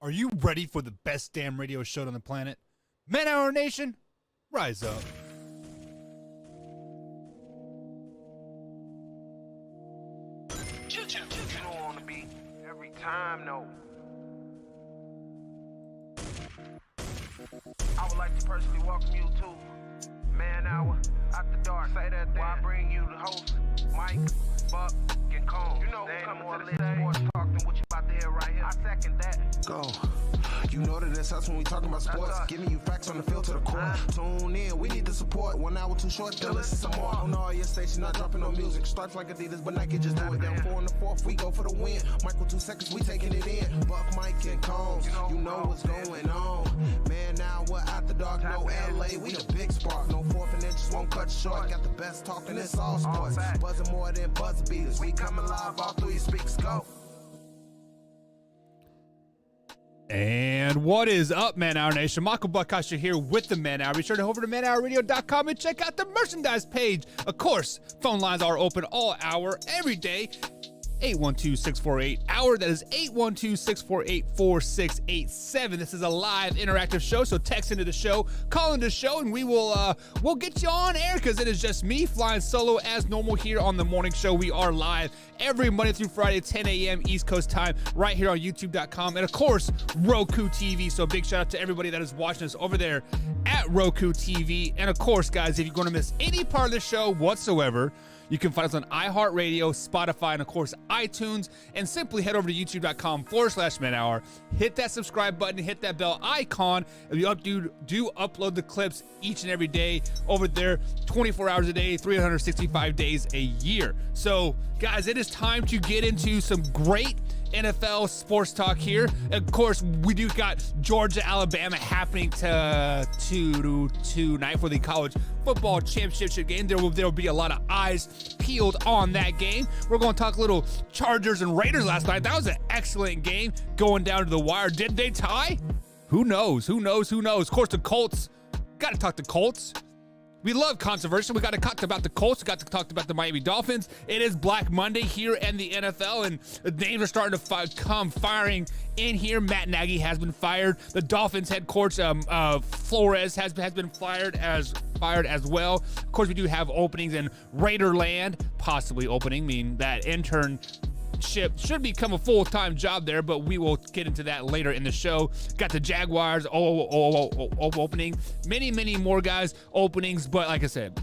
Are you ready for the best damn radio show on the planet? Man Hour Nation, rise up. You don't want to be every time, no. I would like to personally welcome you to Man Hour After Dark. Say that thing. While I bring you the host, Mike, Buck, and Cone. You know what's coming to the stage. Sports talk than what you about to hear right here. I second that. Go. You know that it's us when we talking about sports. Giving you facts on the field to the core. Tune in, we need the support. 1 hour too short, then listen some more. On all your stations, not dropping no music. Stripes like Adidas, but Nike just do it. Down 4 in the 4th, we go for the win. Michael 2 seconds, we taking it in. Buck, Mike, and Combs, you know what's going on. Man, now we're After Dark, no LA, we the big spark. No 4th and inches won't cut short. Got the best talking, it's all sports. Buzzing more than buzzer beaters. We coming live, all 3 speaks, go. And what is up, Man Hour Nation? Michael Buckhouse here with the Man Hour. Be sure to head over to manhourradio.com and check out the merchandise page. Of course, phone lines are open all hour, every day. 812-648-HOUR. That is 812-648-4687. This is a live interactive show, so text into the show, call into the show, and we'll get you on air because it is just me flying solo as normal here on the morning show. We are live every Monday through Friday, 10 a.m. East Coast time, right here on YouTube.com and, of course, Roku TV. So big shout out to everybody that is watching us over there at Roku TV. And, of course, guys, if you're going to miss any part of the show whatsoever, you can find us on iHeartRadio, Spotify, and of course, iTunes. And simply head over to youtube.com/manhour. Hit that subscribe button, hit that bell icon. And we do upload the clips each and every day over there, 24 hours a day, 365 days a year. So, guys, it is time to get into some great NFL sports talk here. Of course, we do got Georgia, Alabama happening tonight for the college football championship game. There will be a lot of eyes peeled on that game. We're going to talk a little Chargers and Raiders last night. That was an excellent game going down to the wire. Did they tie? Who knows? Of course, the Colts. Got to talk to Colts. We love controversy. We got to talk about the Colts. We got to talk about the Miami Dolphins. It is Black Monday here in the NFL, and the names are starting to come firing in here. Matt Nagy has been fired. The Dolphins head coach Flores has been fired as well. Of course, we do have openings in Raiderland, possibly opening, meaning that internship should become a full-time job there, but we will get into that later in the show. Got the Jaguars opening, many more guys openings, but like I said,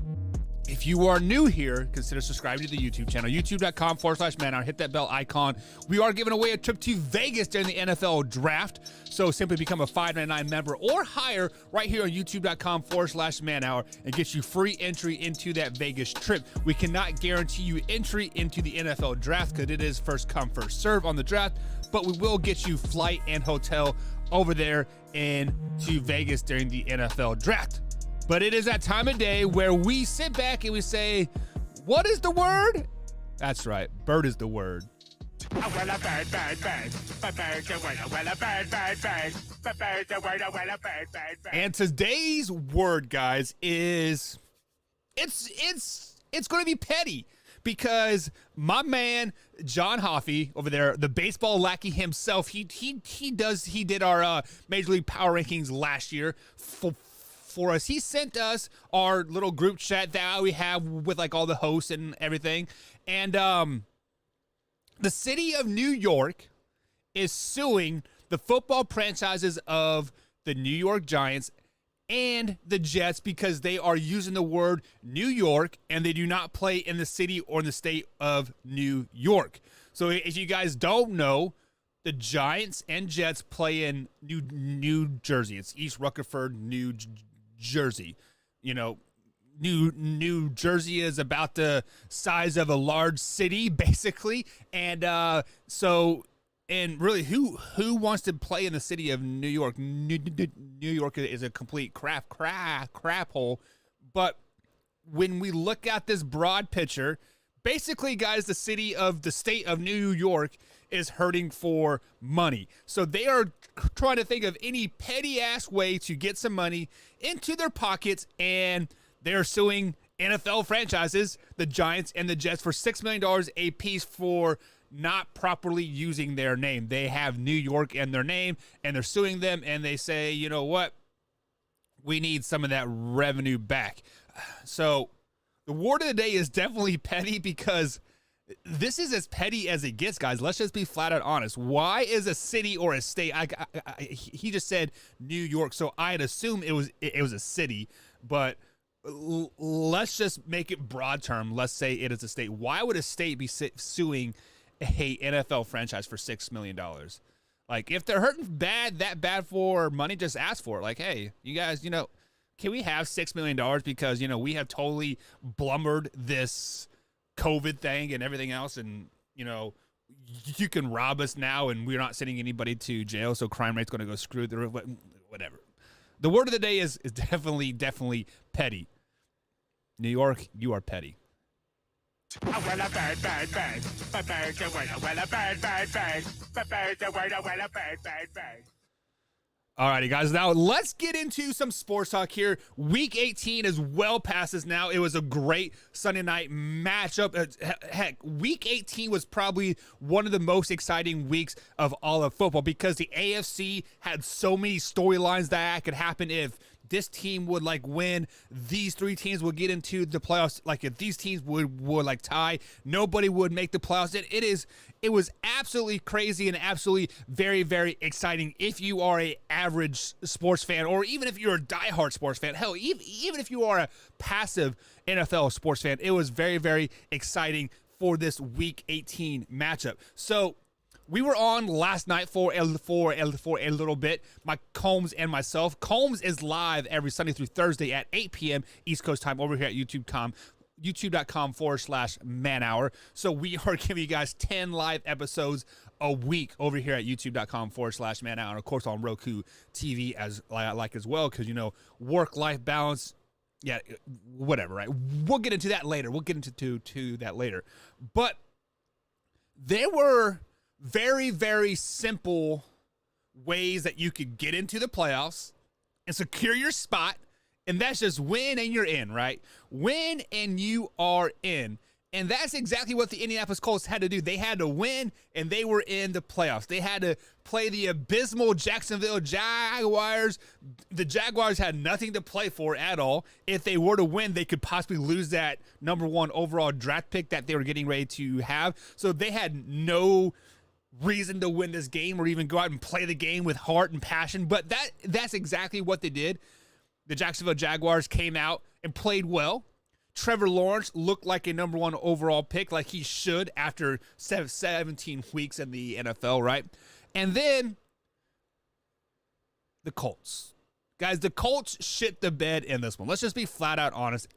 if you are new here, consider subscribing to the YouTube channel, youtube.com/manhour. Hit that bell icon. We are giving away a trip to Vegas during the NFL draft, so simply become a $5.99 member or higher right here on youtube.com/manhour and get you free entry into that Vegas trip. We cannot guarantee you entry into the NFL draft because it is first come, first serve on the draft, but we will get you flight and hotel over there into Vegas during the NFL draft. But it is that time of day where we sit back and we say, what is the word? That's right, bird is the word. And today's word, guys, is it's going to be petty because my man John Hoffey over there, the baseball lackey himself, he did our Major League Power Rankings last year for us. He sent us our little group chat that we have with like all the hosts and everything. And the city of New York is suing the football franchises of the New York Giants and the Jets because they are using the word New York and they do not play in the city or in the state of New York. So if you guys don't know, the Giants and Jets play in New Jersey. It's East Rutherford, New Jersey. You know, New Jersey is about the size of a large city, basically. And and really, who wants to play in the city of New York? New York is a complete crap hole. But when we look at this broad picture, basically, guys, the state of New York is hurting for money. So they are trying to think of any petty-ass way to get some money into their pockets, and they're suing NFL franchises, the Giants and the Jets, for $6 million a piece for not properly using their name. They have New York in their name, and they're suing them, and they say, you know what? We need some of that revenue back. So the word of the day is definitely petty, because this is as petty as it gets, guys. Let's just be flat out honest. Why is a city or a state? He just said New York, so I'd assume it was a city, but let's just make it broad term. Let's say it is a state. Why would a state be suing a NFL franchise for $6 million? Like, if they're hurting that bad for money, just ask for it. Like, hey, you guys, can we have $6 million because, we have totally blumbered this COVID thing and everything else, and, you can rob us now and we're not sending anybody to jail, so crime rate's going to go screw the whatever. The word of the day is definitely petty. New York, you are petty. Alrighty, guys. Now let's get into some sports talk here. Week 18 is well past us now. It was a great Sunday night matchup. Heck, Week 18 was probably one of the most exciting weeks of all of football, because the AFC had so many storylines that could happen. If this team would win, these three teams would get into the playoffs. Like, if these teams would tie, nobody would make the playoffs. It was absolutely crazy and absolutely very, very exciting if you are a average sports fan, or even if you're a diehard sports fan. Hell, even if you are a passive NFL sports fan, it was very, very exciting for this Week 18 matchup. So we were on last night for a little bit, my Combs and myself. Combs is live every Sunday through Thursday at 8 p.m. East Coast time over here at youtube.com/man hour. So we are giving you guys 10 live episodes a week over here at youtube.com/man hour. And of course on Roku TV as well, because, work-life balance. Yeah, whatever, right? We'll get into that later. But there were very, very simple ways that you could get into the playoffs and secure your spot, and that's just win and you're in, right? Win and you are in. And that's exactly what the Indianapolis Colts had to do. They had to win, and they were in the playoffs. They had to play the abysmal Jacksonville Jaguars. The Jaguars had nothing to play for at all. If they were to win, they could possibly lose that number 1 overall draft pick that they were getting ready to have. So they had no reason to win this game or even go out and play the game with heart and passion. But that's exactly what they did. The Jacksonville Jaguars came out and played well. Trevor Lawrence looked like a number 1 overall pick, like he should after 17 weeks in the NFL, right? And then the Colts. Guys, the Colts shit the bed in this one. Let's just be flat out honest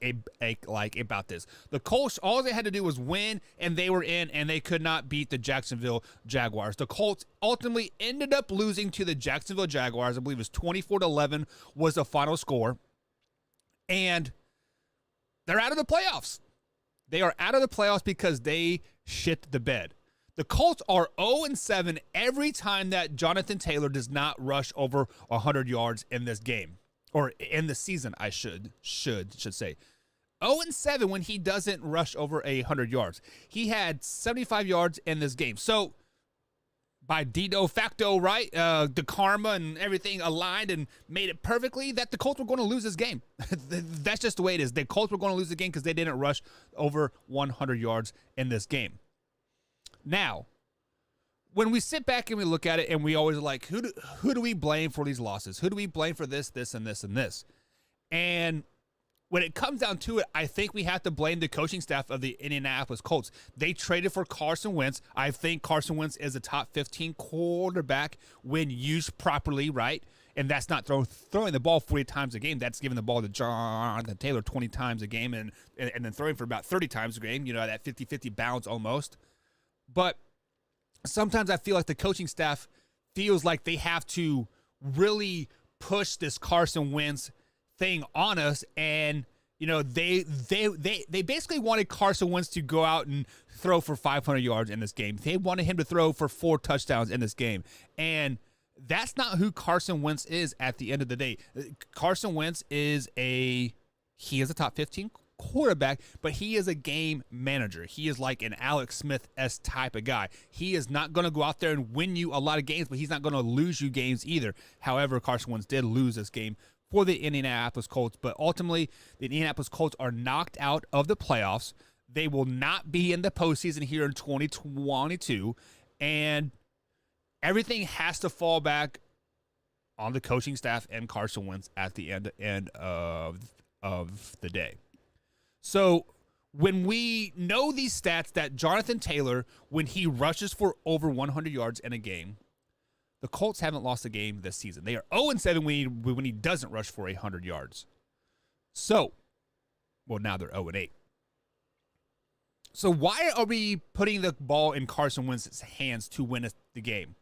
about this. The Colts, all they had to do was win, and they were in, and they could not beat the Jacksonville Jaguars. The Colts ultimately ended up losing to the Jacksonville Jaguars. I believe it was 24-11 was the final score. And they're out of the playoffs. They are out of the playoffs because they shit the bed. The Colts are 0-7 every time that Jonathan Taylor does not rush over 100 yards in this game, or in the season, I should say. 0-7 when he doesn't rush over 100 yards. He had 75 yards in this game. So by de facto, right, the karma and everything aligned and made it perfectly that the Colts were going to lose this game. That's just the way it is. The Colts were going to lose the game because they didn't rush over 100 yards in this game. Now, when we sit back and we look at it, and we always like, who do we blame for these losses? Who do we blame for this, and this, and this? And when it comes down to it, I think we have to blame the coaching staff of the Indianapolis Colts. They traded for Carson Wentz. I think Carson Wentz is a top 15 quarterback when used properly, right? And that's not throwing the ball 40 times a game. That's giving the ball to Jonathan Taylor 20 times a game and then throwing for about 30 times a game, that 50-50 balance almost. But sometimes I feel like the coaching staff feels like they have to really push this Carson Wentz thing on us, and they basically wanted Carson Wentz to go out and throw for 500 yards in this game. They wanted him to throw for 4 touchdowns in this game, and that's not who Carson Wentz is at the end of the day. Carson Wentz is a top 15 quarterback, but he is a game manager. He is like an Alex Smith-esque type of guy. He is not going to go out there and win you a lot of games, but he's not going to lose you games either. However, Carson Wentz did lose this game for the Indianapolis Colts, but ultimately the Indianapolis Colts are knocked out of the playoffs. They will not be in the postseason here in 2022, and everything has to fall back on the coaching staff and Carson Wentz at the end of the day. So when we know these stats that Jonathan Taylor, when he rushes for over 100 yards in a game, the Colts haven't lost a game this season. They are 0-7 when he doesn't rush for 100 yards. So, well, now they're 0-8. So why are we putting the ball in Carson Wentz's hands to win the game?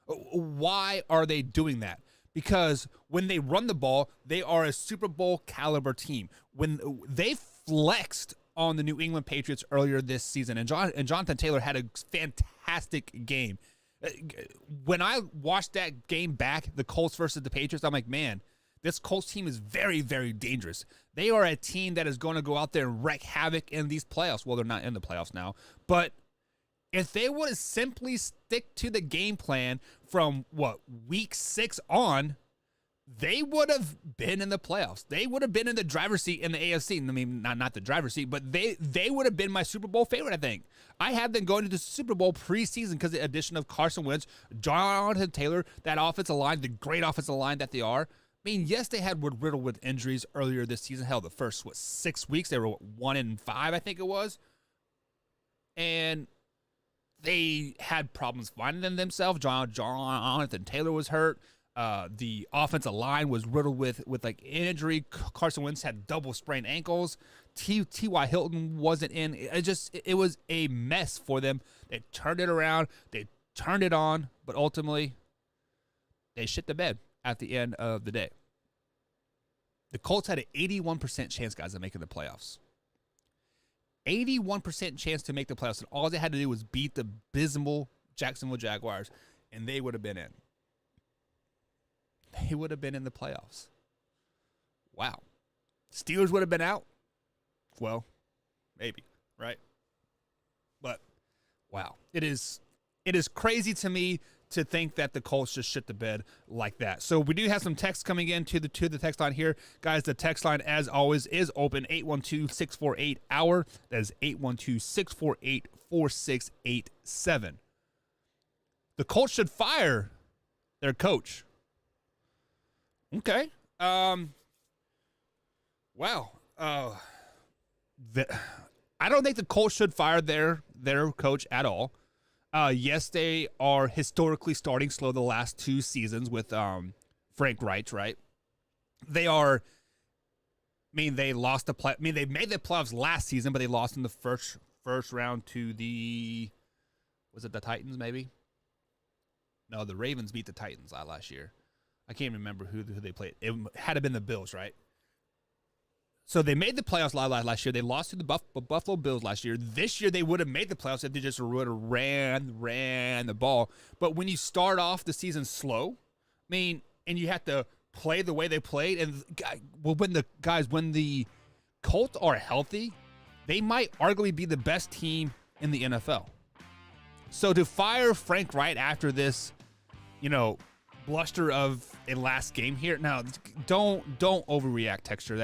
Why are they doing that? Because when they run the ball, they are a Super Bowl caliber team. When they flexed on the New England Patriots earlier this season, and Jonathan Taylor had a fantastic game. When I watched that game back, the Colts versus the Patriots, I'm like, man, this Colts team is very, very dangerous. They are a team that is going to go out there and wreak havoc in these playoffs. Well, they're not in the playoffs now, but if they would have simply stick to the game plan from, week 6 on, they would have been in the playoffs. They would have been in the driver's seat in the AFC. I mean, not the driver's seat, but they would have been my Super Bowl favorite, I think. I have them going to the Super Bowl preseason because of the addition of Carson Wentz, Jonathan Taylor, that offensive line, the great offensive line that they are. I mean, yes, they had riddled with injuries earlier this season. Hell, the first, 6 weeks, they were 1-5, I think it was. And they had problems finding themselves. Jonathan Taylor was hurt. The offensive line was riddled with like injury. Carson Wentz had double sprained ankles. T.Y. Hilton wasn't in. It was a mess for them. They turned it around. They turned it on, but ultimately they shit the bed at the end of the day. The Colts had an 81% chance, guys, of making the playoffs. 81% chance to make the playoffs, and all they had to do was beat the abysmal Jacksonville Jaguars, and they would have been in. They would have been in the playoffs. Wow. Steelers would have been out? Well, maybe, right? But, wow. It is crazy to me to think that the Colts just shit the bed like that. So we do have some text coming in to the text line here. Guys, the text line, as always, is open, 812-648-HOUR. That is 812-648-4687. The Colts should fire their coach. Okay. Wow. I don't think the Colts should fire their coach at all. Yes, they are historically starting slow the last 2 seasons with Frank Reich, right? They are. They lost the play. They made the playoffs last season, but they lost in the first round to was it the Titans? Maybe. No, the Ravens beat the Titans last year. I can't remember who they played. It had to have been the Bills, right? So they made the playoffs last year. They lost to the Buffalo Bills last year. This year they would have made the playoffs if they just would have ran the ball. But when you start off the season slow, and you have to play the way they played, and when the Colts are healthy, they might arguably be the best team in the NFL. So to fire Frank Reich after this, bluster of a last game here. Now, don't overreact, Texture.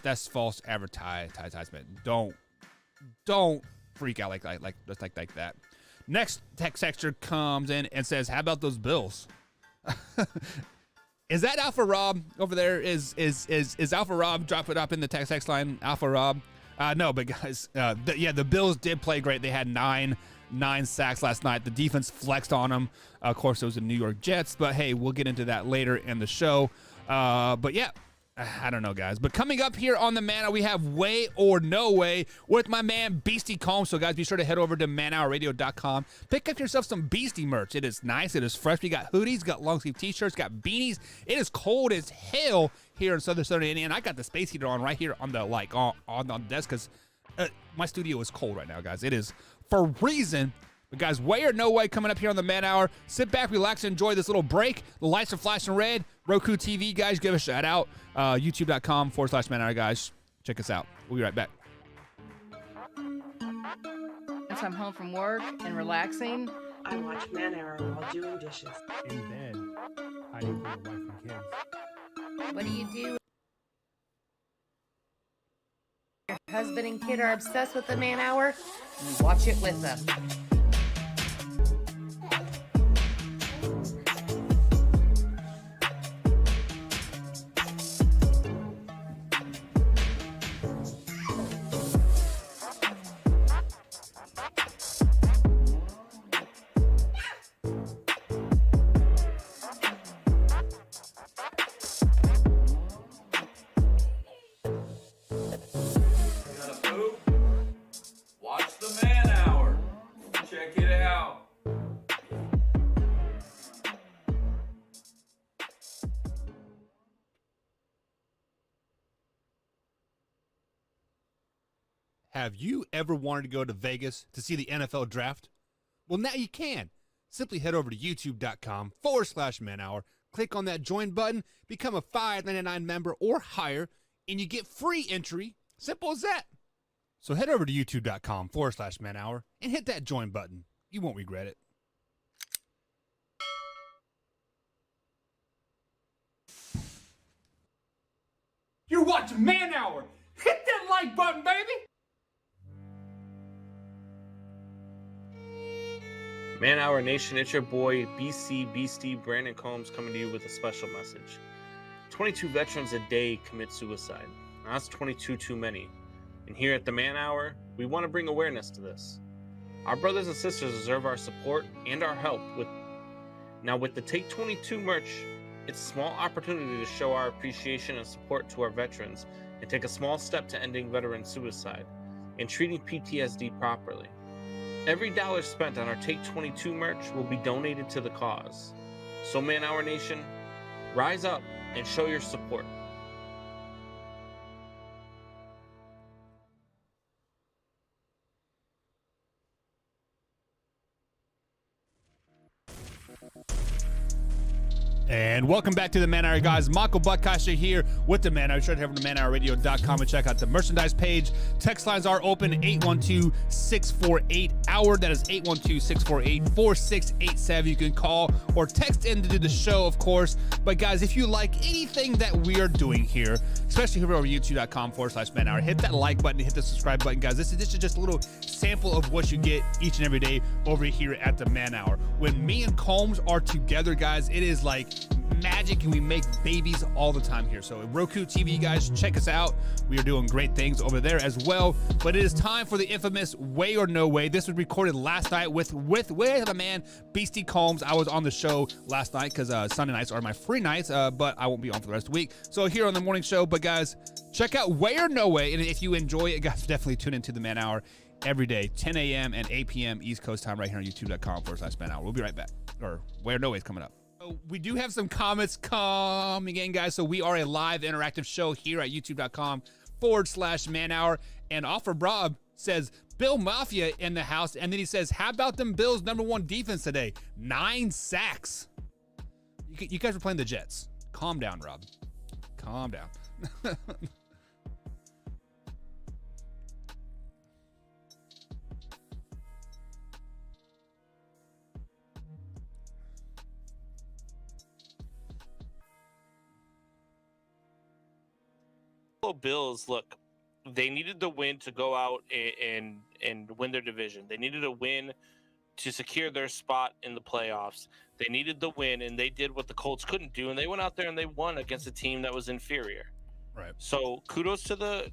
That's false advertisement. Don't freak out like that. Next Texture comes in and says, "How about those Bills?" Is that Alpha Rob over there? Is Alpha Rob? Drop it up in the text line, Alpha Rob. No, but guys, the Bills did play great. They had 9 sacks last night. The defense flexed on them. Of course, it was the New York Jets, but hey, we'll get into that later in the show. But yeah, I don't know, guys. But coming up here on the Man Hour, we have Way or No Way with my man Beastie Combs. So guys, be sure to head over to manhourradio.com. Pick up yourself some Beastie merch. It is nice. It is fresh. We got hoodies, got long sleeve t-shirts, got beanies. It is cold as hell here in southern Indiana. I got the space heater on right here on the on the desk because my studio is cold right now, guys. It is for reason. But guys, Way or No Way coming up here on the Man Hour. Sit back, relax, and enjoy this little break. The lights are flashing red. Roku TV, guys, give a shout out. YouTube.com/Man Hour, guys. Check us out. We'll be right back. Once I'm home from work and relaxing, I watch Man Hour while doing dishes. In bed, hiding from the wife and kids. what do you do? Your husband and kid are obsessed with the Man Hour. You watch it with them. Watch the Man Hour. Check it out. Have you ever wanted to go to Vegas to see the NFL draft? Well, now you can. Simply head over to youtube.com/Man Hour, click on that join button, become a $5.99 member or higher, and you get free entry. Simple as that. So head over to youtube.com/Man Hour and hit that join button. You won't regret it. You're watching Man Hour. Hit that like button, baby. Man Hour Nation, it's your boy BC Beastie Brandon Combs coming to you with a special message. 22 veterans a day commit suicide. Now, that's 22 too many. And here at the Man Hour, we want to bring awareness to this. Our brothers and sisters deserve our support and our help. With the Take 22 merch, it's a small opportunity to show our appreciation and support to our veterans and take a small step to ending veteran suicide and treating PTSD properly. Every dollar spent on our Take 22 merch will be donated to the cause. So Man Hour Nation, rise up and show your support. And welcome back to the Man Hour, guys. Michael Buckasha here with the Man Hour. Sure to head over to manhourradio.com and check out the merchandise page. Text lines are open, 812-648-HOUR. That is 812-648-4687. You can call or text into the show, of course. But guys, if you like anything that we are doing here, especially here over youtube.com/Man Hour, hit that like button, hit the subscribe button, guys. This is just a little sample of what you get each and every day over here at the Man Hour. When me and Combs are together, guys, it is like magic, and we make babies all the time here. So Roku TV, guys, check us out. We are doing great things over there as well. But it is time for the infamous Way or No Way. This was recorded last night with my man Beastie Combs. I was on the show last night because Sunday nights are my free nights, but I won't be on for the rest of the week. So here on the morning show. But guys, check out Way or No Way, and if you enjoy it, guys, definitely tune into the Man Hour every day, 10 a.m. and 8 p.m. East Coast time, right here on youtube.com/Man Hour. We'll be right back. Or Way or No Way is coming up. We do have some comments coming in, guys. So we are a live interactive show here at youtube.com/Man Hour. And Offer Brob says, Bill Mafia in the house. And then he says, how about them Bills' #1 defense today? 9 sacks. You guys were playing the Jets. Calm down, Rob. Calm down. Bills, look, they needed the win to go out and win their division. They needed a win to secure their spot in the playoffs. They needed the win, and they did what the Colts couldn't do, and they went out there and they won against a team that was inferior. Right. So kudos to the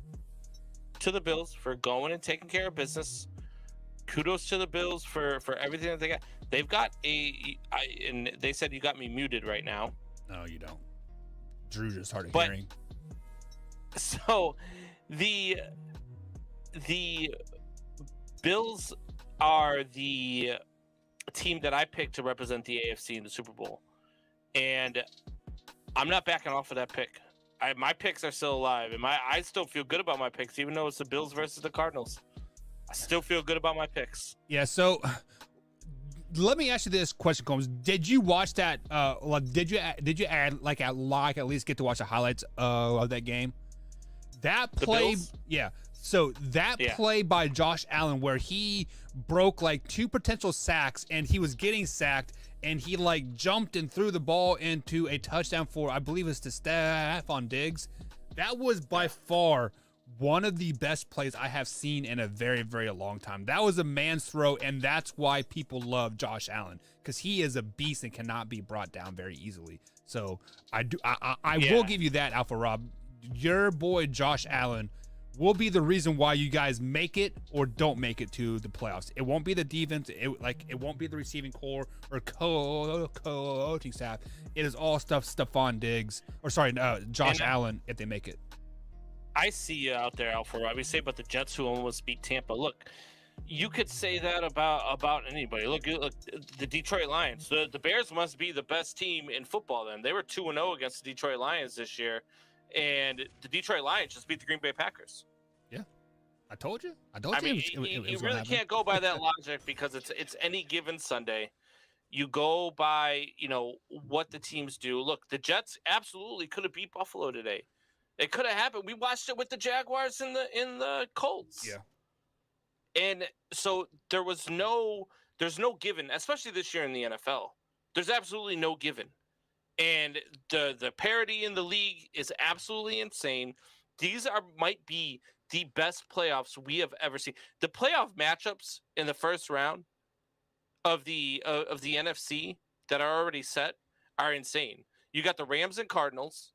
Bills for going and taking care of business. Kudos to the Bills for everything that they got. They've got and they said you got me muted right now. No, you don't. Drew just hard of But- hearing. So the Bills are the team that I picked to represent the AFC in the Super Bowl. And I'm not backing off of that pick. My picks are still alive. And I still feel good about my picks, even though it's the Bills versus the Cardinals. I still feel good about my picks. Yeah, so let me ask you this question, Combs. Did you watch that? Did you at least get to watch the highlights of that game? That play, yeah. So that play by Josh Allen where he broke like 2 potential sacks and he was getting sacked and he like jumped and threw the ball into a touchdown for, I believe it's to Stephon Diggs. That was by far one of the best plays I have seen in a very, very long time. That was a man's throw, and that's why people love Josh Allen, because he is a beast and cannot be brought down very easily. So I will give you that, Alpha Rob. Your boy Josh Allen will be the reason why you guys make it or don't make it to the playoffs. It won't be the defense. It won't be the receiving core or coaching staff. It is all Stephon Diggs, Josh Allen, if they make it. I see you out there, Alpha Rob. You say about the Jets who almost beat Tampa. Look, you could say that about anybody. Look, the Detroit Lions. The Bears must be the best team in football then. They were 2-0 against the Detroit Lions this year, and the Detroit Lions just beat the Green Bay Packers. Yeah, I told you. You really can't go by that logic because it's any given Sunday. You go by, what the teams do. Look, the Jets absolutely could have beat Buffalo today. It could have happened. We watched it with the Jaguars in the Colts. Yeah. And so there's no given, especially this year in the NFL. There's absolutely no given. And the parity in the league is absolutely insane. These might be the best playoffs we have ever seen. The playoff matchups in the first round of the NFC that are already set are insane. You got the Rams and Cardinals.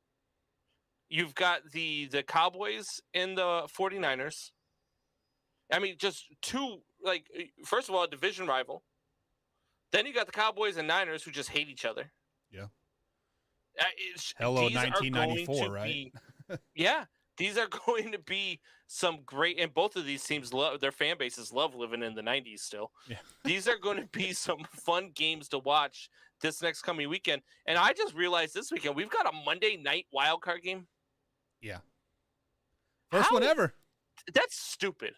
You've got the Cowboys and the 49ers. I mean, just two, first of all, a division rival. Then you got the Cowboys and Niners who just hate each other. Yeah. Hello, 1994, right? Yeah. These are going to be some great, and both of these teams their fan bases love living in the 90s still. Yeah. These are going to be some fun games to watch this next coming weekend. And I just realized this weekend we've got a Monday night wild card game. Yeah. First one ever. That's stupid.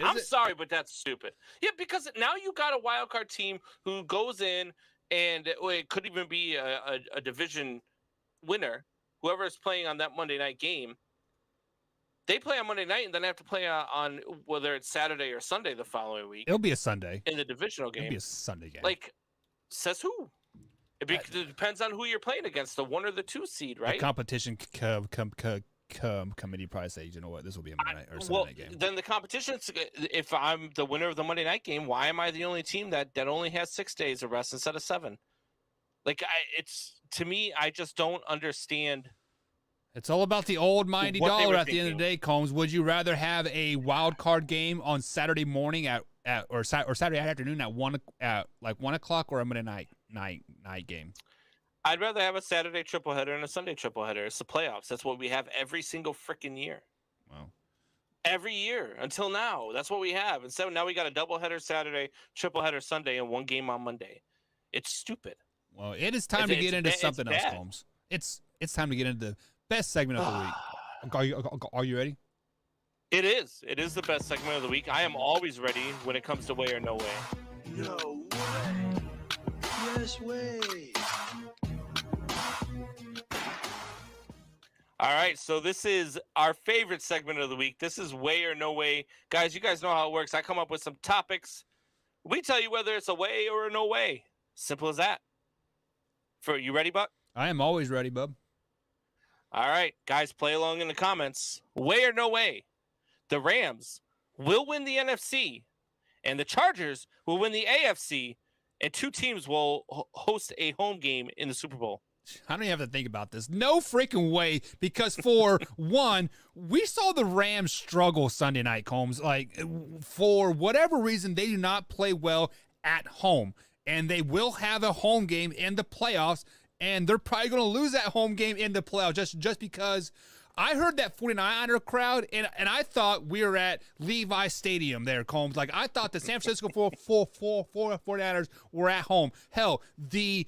I'm sorry, but that's stupid. Yeah, because now you got a wild card team who goes in and it could even be a division winner, whoever is playing on that Monday night game. They play on Monday night and then have to play on whether it's Saturday or Sunday the following week. It'll be a Sunday. In the divisional game. It'll be a Sunday game. Says who? It depends on who you're playing against, the 1 or the 2 seed, right? The competition committee probably say, you know what, this will be a Monday night or Sunday night game. Then the competition, if I'm the winner of the Monday night game, why am I the only team that only has 6 days of rest instead of 7? To me, I just don't understand. It's all about the old mighty dollar at the end of the day, Combs. Would you rather have a wild card game on Saturday morning or Saturday afternoon at 1 o'clock, or a Monday night game? I'd rather have a Saturday triple header and a Sunday triple header. It's the playoffs. That's what we have every single freaking year. Wow. Every year until now. That's what we have. Instead, now we got a double header Saturday, triple header Sunday, and 1 game on Monday. It's stupid. Well, it is time to get into something else, Combs. It's time to get into the best segment of the week. Are you ready? It is. It is the best segment of the week. I am always ready when it comes to way or no way. No way. Yes way. All right, so this is our favorite segment of the week. This is way or no way. Guys, you guys know how it works. I come up with some topics. We tell you whether it's a way or a no way. Simple as that. You ready, Buck? I am always ready, bub. All right, guys, play along in the comments. Way or no way? The Rams will win the NFC, and the Chargers will win the AFC, and 2 teams will host a home game in the Super Bowl. I don't even have to think about this. No freaking way, because for one, we saw the Rams struggle Sunday night, Combs. For whatever reason, they do not play well at home, and they will have a home game in the playoffs, and they're probably going to lose that home game in the playoffs just because I heard that 49er crowd, and I thought we were at Levi Stadium there, Combs. Like, I thought the San Francisco 49ers were at home. Hell, the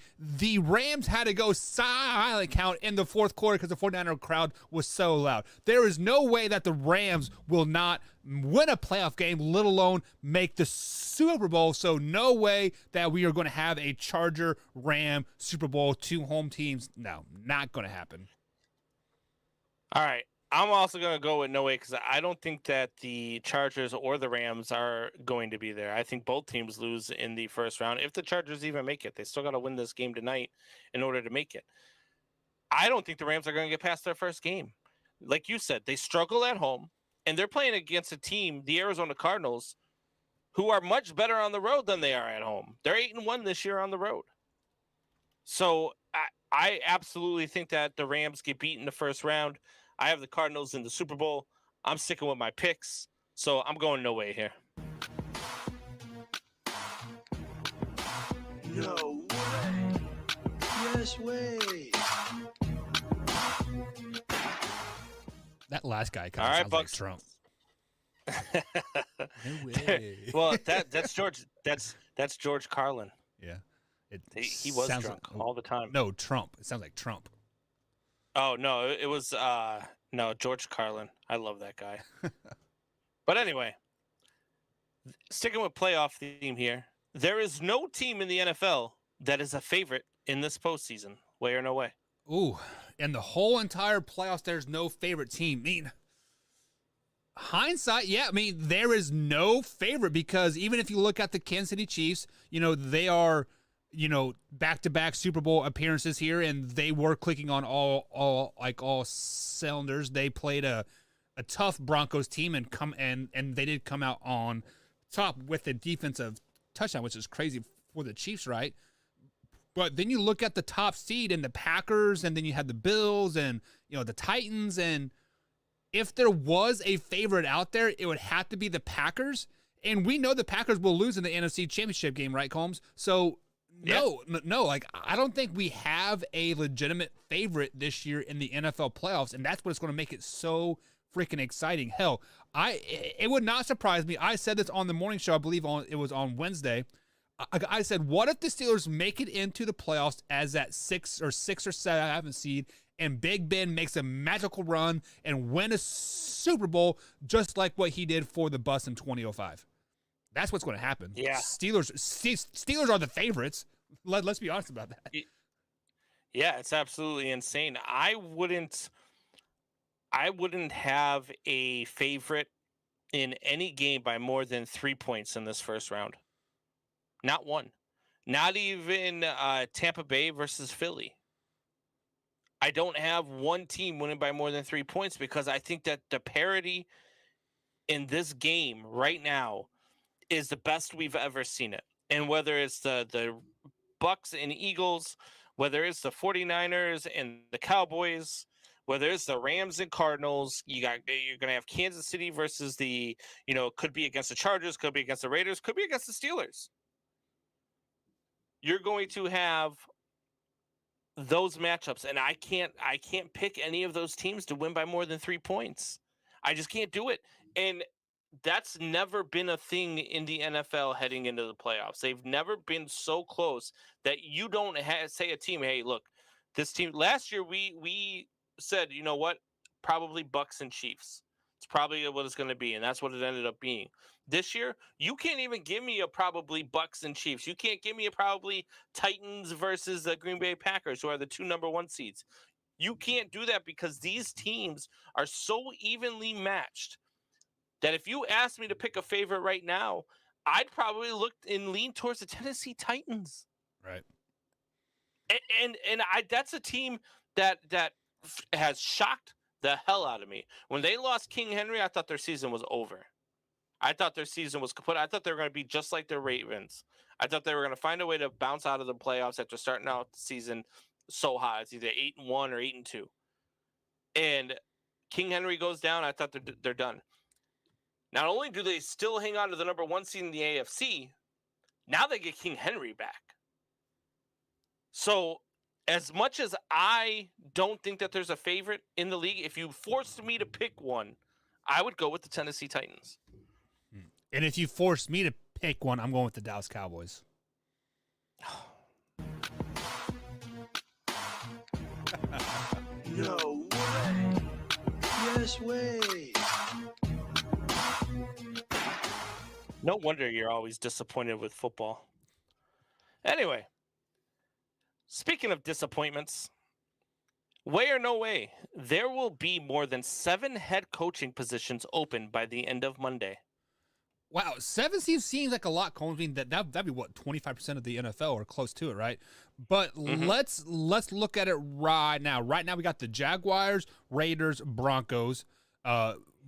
Rams had to go silent count in the fourth quarter because the 49er crowd was so loud. There is no way that the Rams will not win a playoff game, let alone make the Super Bowl. So no way that we are going to have a Charger-Ram Super Bowl, 2 home teams. No, not going to happen. All right. I'm also going to go with no way because I don't think that the Chargers or the Rams are going to be there. I think both teams lose in the first round. If the Chargers even make it, they still got to win this game tonight in order to make it. I don't think the Rams are going to get past their first game. Like you said, they struggle at home, and they're playing against a team, the Arizona Cardinals, who are much better on the road than they are at home. They're 8-1 this year on the road. So I absolutely think that the Rams get beat in the first round. I have the Cardinals in the Super Bowl. I'm sticking with my picks, so I'm going no way here. No way. Yes way. That last guy kind All of right, sounds Bucks. like Trump. No way. Well, that's George. That's George Carlin. Yeah. He was sounds drunk like, all the time. No, Trump. It sounds like Trump. Oh no, it was no George Carlin. I love that guy. But anyway, sticking with playoff theme here, there is no team in the NFL that is a favorite in this postseason. Way or no way. Ooh, and the whole entire playoffs, there's no favorite team. I mean, hindsight, yeah, I mean, there is no favorite because even if you look at the Kansas City Chiefs, they are, back-to-back Super Bowl appearances here, and they were clicking on all cylinders. They played a tough Broncos team and they did come out on top with a defensive touchdown, which is crazy for the Chiefs, right? But then you look at the top seed and the Packers, and then you had the Bills and, the Titans. And if there was a favorite out there, it would have to be the Packers. And we know the Packers will lose in the NFC Championship game, right, Combs? So, no, I don't think we have a legitimate favorite this year in the NFL playoffs. And that's what's going to make it so freaking exciting. Hell, it would not surprise me. I said this on the morning show, I believe it was on Wednesday. I said, what if the Steelers make it into the playoffs as that 6 or 7 seed, and Big Ben makes a magical run and win a Super Bowl just like what he did for the Bucs in 2005? That's what's going to happen. Yeah. Steelers are the favorites. Let's be honest about that. Yeah, it's absolutely insane. I wouldn't have a favorite in any game by more than 3 points in this first round. Not one. Not even Tampa Bay versus Philly. I don't have one team winning by more than 3 points because I think that the parity in this game right now is the best we've ever seen it. And whether it's the Bucks and Eagles, whether it's the 49ers and the Cowboys, whether it's the Rams and Cardinals, you're going to have Kansas City versus could be against the Chargers, could be against the Raiders, could be against the Steelers. You're going to have those matchups, and I can't pick any of those teams to win by more than 3 points. I just can't do it. And that's never been a thing in the NFL heading into the playoffs. They've never been so close that you don't say a team, hey, look, this team last year we said, you know what, probably Bucks and Chiefs. It's probably what it's going to be, and that's what it ended up being. This year, you can't even give me a probably Bucks and Chiefs. You can't give me a probably Titans versus the Green Bay Packers, who are the 2 number 1 seeds. You can't do that because these teams are so evenly matched that if you asked me to pick a favorite right now, I'd probably look and lean towards the Tennessee Titans. Right. And that's a team that has shocked the hell out of me. When they lost King Henry, I thought their season was over. I thought their season was kaput. I thought they were going to be just like the Ravens. I thought they were going to find a way to bounce out of the playoffs after starting out the season so hot. It's either 8-1 or 8-2. And King Henry goes down. I thought they're done. Not only do they still hang on to the number 1 seed in the AFC, now they get King Henry back. So as much as I don't think that there's a favorite in the league, if you forced me to pick one, I would go with the Tennessee Titans. And if you forced me to pick one, I'm going with the Dallas Cowboys. No way. Yes way. No wonder you're always disappointed with football. Anyway, speaking of disappointments, way or no way, there will be more than 7 head coaching positions open by the end of Monday. Wow, 7 seems like a lot. I mean, that'd be what, 25% of the NFL or close to it, right? But let's look at it right now. Right now, we got the Jaguars, Raiders, Broncos.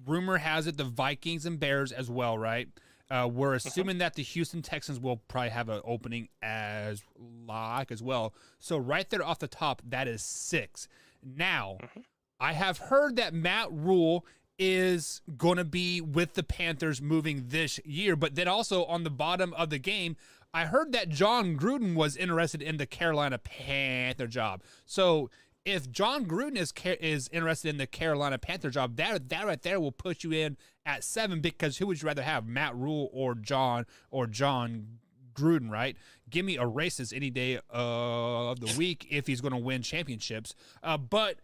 Rumor has it the Vikings and Bears as well, right? We're assuming that the Houston Texans will probably have an opening as well. So right there off the top, that is 6. Now, I have heard that Matt Rule is going to be with the Panthers moving this year, but then also on the bottom of the game, I heard that John Gruden was interested in the Carolina Panther job. So if John Gruden is interested in the Carolina Panther job, that right there will put you in at 7, because who would you rather have, Matt Rule or John Gruden, right? Give me a racist any day of the week if he's going to win championships. But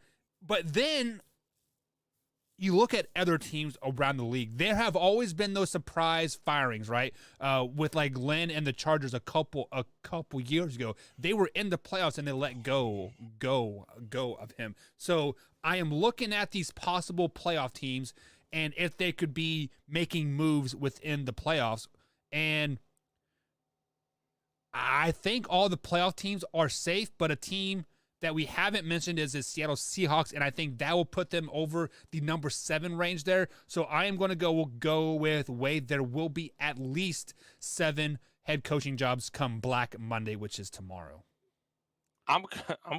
then you look at other teams around the league. There have always been those surprise firings, right? With like Glenn and the Chargers a couple years ago, they were in the playoffs and they let go of him. So I am looking at these possible playoff teams and if they could be making moves within the playoffs. And I think all the playoff teams are safe, but a team that we haven't mentioned is the Seattle Seahawks, and I think that will put them over the number 7 range there. So I am going to go with Wade. There will be at least 7 head coaching jobs come Black Monday, which is tomorrow. I'm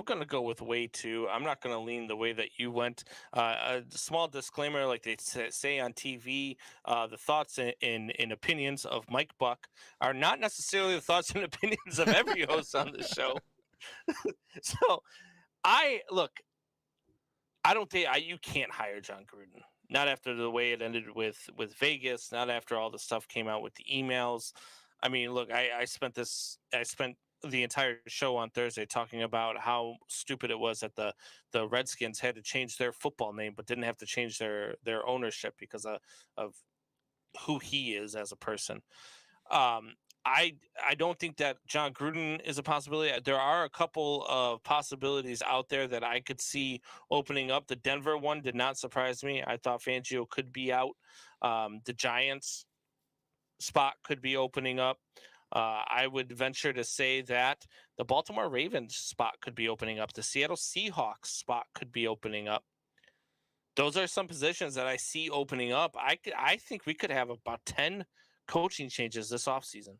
going to go with Wade too. I'm not going to lean the way that you went. A small disclaimer, like they say on TV, the thoughts and opinions of Mike Buck are not necessarily the thoughts and opinions of every host on the show. So I don't think you can't hire John Gruden. Not after the way it ended with Vegas, not after all the stuff came out with the emails. I mean, look, I spent the entire show on Thursday talking about how stupid it was that the Redskins had to change their football name but didn't have to change their ownership because of who he is as a person. I don't think that John Gruden is a possibility. There are a couple of possibilities out there that I could see opening up. The Denver one did not surprise me. I thought Fangio could be out. The Giants spot could be opening up. I would venture to say that the Baltimore Ravens spot could be opening up. The Seattle Seahawks spot could be opening up. Those are some positions that I see opening up. I think we could have about 10 coaching changes this offseason.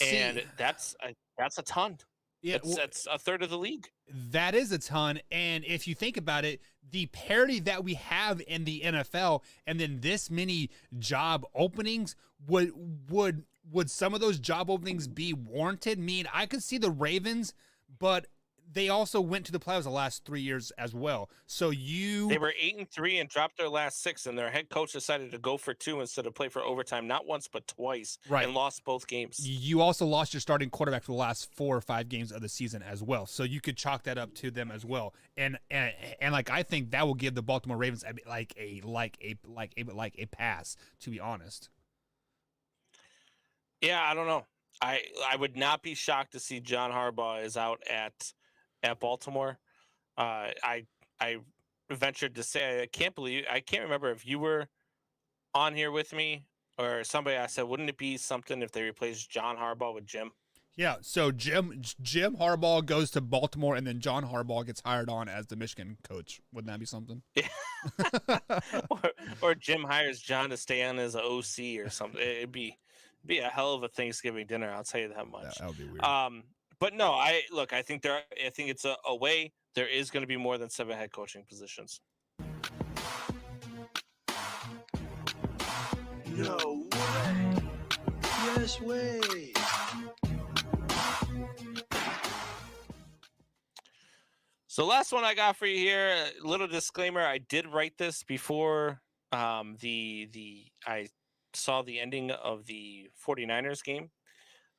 And that's a ton. Yeah, that's a third of the league. That is a ton. And if you think about it, the parity that we have in the NFL and then this many job openings, would some of those job openings be warranted? I mean, I could see the Ravens, but they also went to the playoffs the last 3 years as well. So they were 8-3 and dropped their last 6, and their head coach decided to go for 2 instead of play for overtime, not once but twice, right, and lost both games. You also lost your starting quarterback for the last 4 or 5 games of the season as well. So you could chalk that up to them as well. And like I think that will give the Baltimore Ravens like a pass, to be honest. Yeah, I don't know. I would not be shocked to see John Harbaugh is out at Baltimore. I ventured to say I can't remember if you were on here with me or somebody. I said, wouldn't it be something if they replaced John Harbaugh with Jim? Yeah, so Jim Harbaugh goes to Baltimore, and then John Harbaugh gets hired on as the Michigan coach. Wouldn't that be something? Yeah. or Jim hires John to stay on as an OC or something. It'd be a hell of a Thanksgiving dinner. I'll tell you that much. That would be weird. But no, I think it's a way. There is going to be more than 7 head coaching positions. No way. Yes way. So last one I got for you here, a little disclaimer. I did write this before I saw the ending of the 49ers game.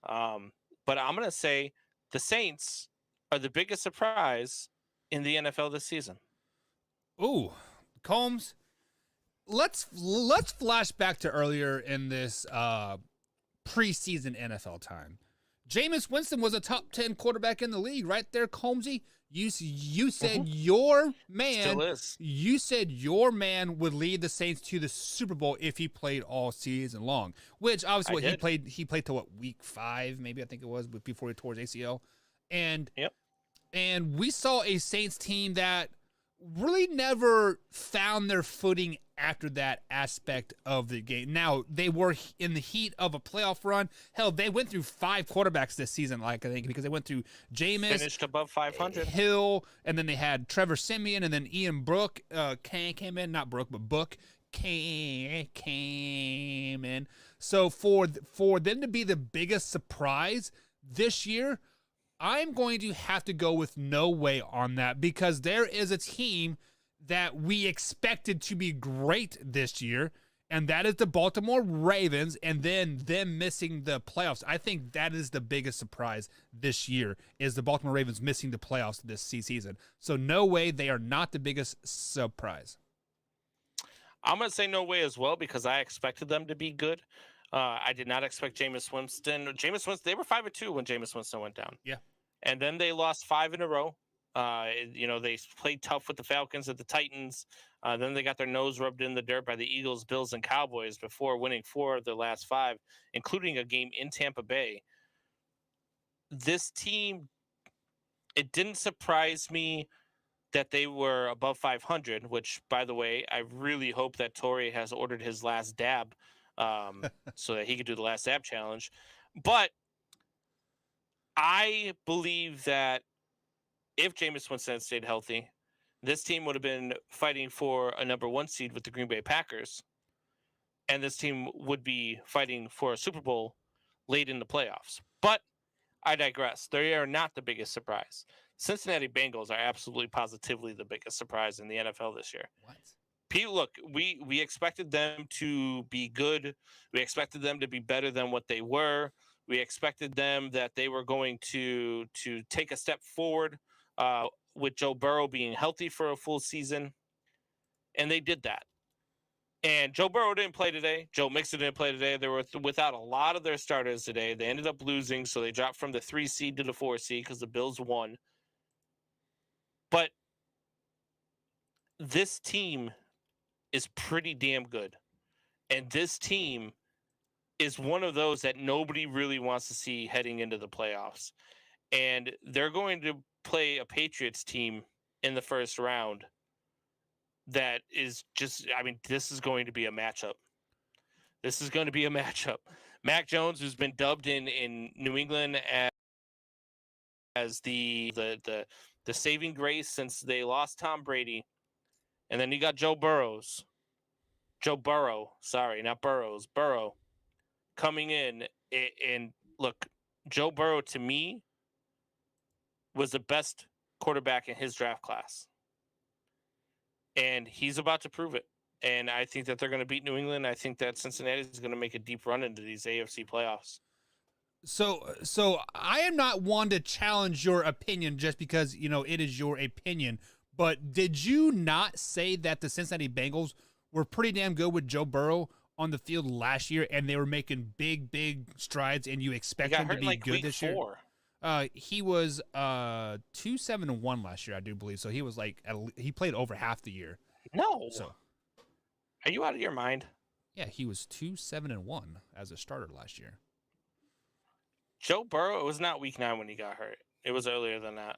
But I'm going to say the Saints are the biggest surprise in the NFL this season. Ooh, Combs. Let's flash back to earlier in this preseason NFL time. Jameis Winston was a top 10 quarterback in the league, right there, Combsy. You said your man Still is. You said your man would lead the Saints to the Super Bowl if he played all season long. Which obviously he played to what, week 5, maybe I think it was, before he tore his ACL. And we saw a Saints team that really never found their footing after that aspect of the game. Now, they were in the heat of a playoff run. Hell, they went through 5 quarterbacks this season, like I think, because they went through Jameis, finished above 500, Hill, and then they had Trevor Siemian, and then Ian Book came in, not Brooke, but Book came in. So for them to be the biggest surprise this year, I'm going to have to go with no way on that, because there is a team that we expected to be great this year, and that is the Baltimore Ravens, and then them missing the playoffs. I think that is the biggest surprise this year, is the Baltimore Ravens missing the playoffs this season. So no way, they are not the biggest surprise. I'm going to say no way as well, because I expected them to be good. I did not expect Jameis Winston. They were 5-2 when Jameis Winston went down. Yeah. And then they lost 5 in a row. They played tough with the Falcons and the Titans. Then they got their nose rubbed in the dirt by the Eagles, Bills, and Cowboys before winning 4 of their last 5, including a game in Tampa Bay. This team, it didn't surprise me that they were above 500, which, by the way, I really hope that Torrey has ordered his last dab so that he could do the last dab challenge. But I believe that if Jameis Winston had stayed healthy, this team would have been fighting for a number 1 seed with the Green Bay Packers, and this team would be fighting for a Super Bowl late in the playoffs. But I digress. They are not the biggest surprise. Cincinnati Bengals are absolutely positively the biggest surprise in the NFL this year. What? Pete, look, we expected them to be good. We expected them to be better than what they were. We expected them that they were going to take a step forward with Joe Burrow being healthy for a full season, and they did that. And Joe Burrow didn't play today. Joe Mixon didn't play today. They were without a lot of their starters today. They ended up losing, so they dropped from the 3 seed to the 4 seed because the Bills won. But this team is pretty damn good. And this team is one of those that nobody really wants to see heading into the playoffs. And they're going to play a Patriots team in the first round that is just, I mean, this is going to be a matchup. This is going to be a matchup. Mac Jones, who's been dubbed in New England as the saving grace since they lost Tom Brady. And then you got Joe Burrow, coming in. And look, Joe Burrow, to me, was the best quarterback in his draft class. And he's about to prove it. And I think that they're going to beat New England. I think that Cincinnati is going to make a deep run into these AFC playoffs. So I am not one to challenge your opinion just because, you know, it is your opinion. But did you not say that the Cincinnati Bengals were pretty damn good with Joe Burrow on the field last year, and they were making big strides, and you expect him to be good this year? He was 2-7-1 last year, I do believe. So he was he played over half the year. No. So are you out of your mind? Yeah, he was 2-7-1 as a starter last year. Joe Burrow, it was not week 9 when he got hurt. It was earlier than that.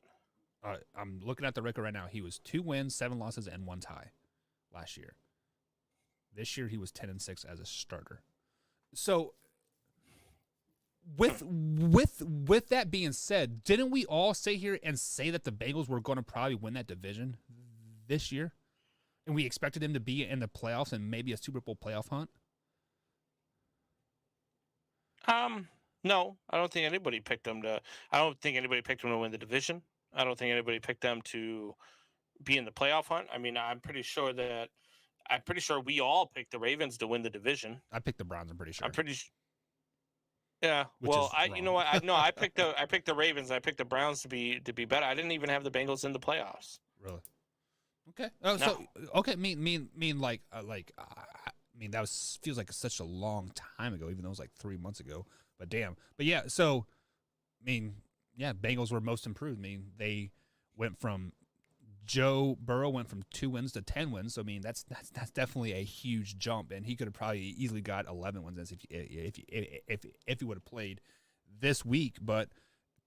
I'm looking at the record right now. He was 2 wins, 7 losses, and 1 tie last year. This year he was 10-6 as a starter. So with that being said, didn't we all sit here and say that the Bengals were going to probably win that division this year? And we expected them to be in the playoffs and maybe a Super Bowl playoff hunt? No, I don't think anybody picked them to. I don't think anybody picked them to win the division. I don't think anybody picked them to be in the playoff hunt. I mean, I'm pretty sure we all picked the Ravens to win the division. I picked the Browns. I'm pretty sure. Yeah. Which Well, is you know what? I picked the Ravens. I picked the Browns to be better. I didn't even have the Bengals in the playoffs. Really? Okay. Oh, No. so okay. That feels like such a long time ago, even though it was like 3 months ago. But damn. But yeah. So, Bengals were most improved. They went from Joe Burrow went from 2 wins to 10 wins. So that's definitely a huge jump, and he could have probably easily got 11 wins if he would have played this week. But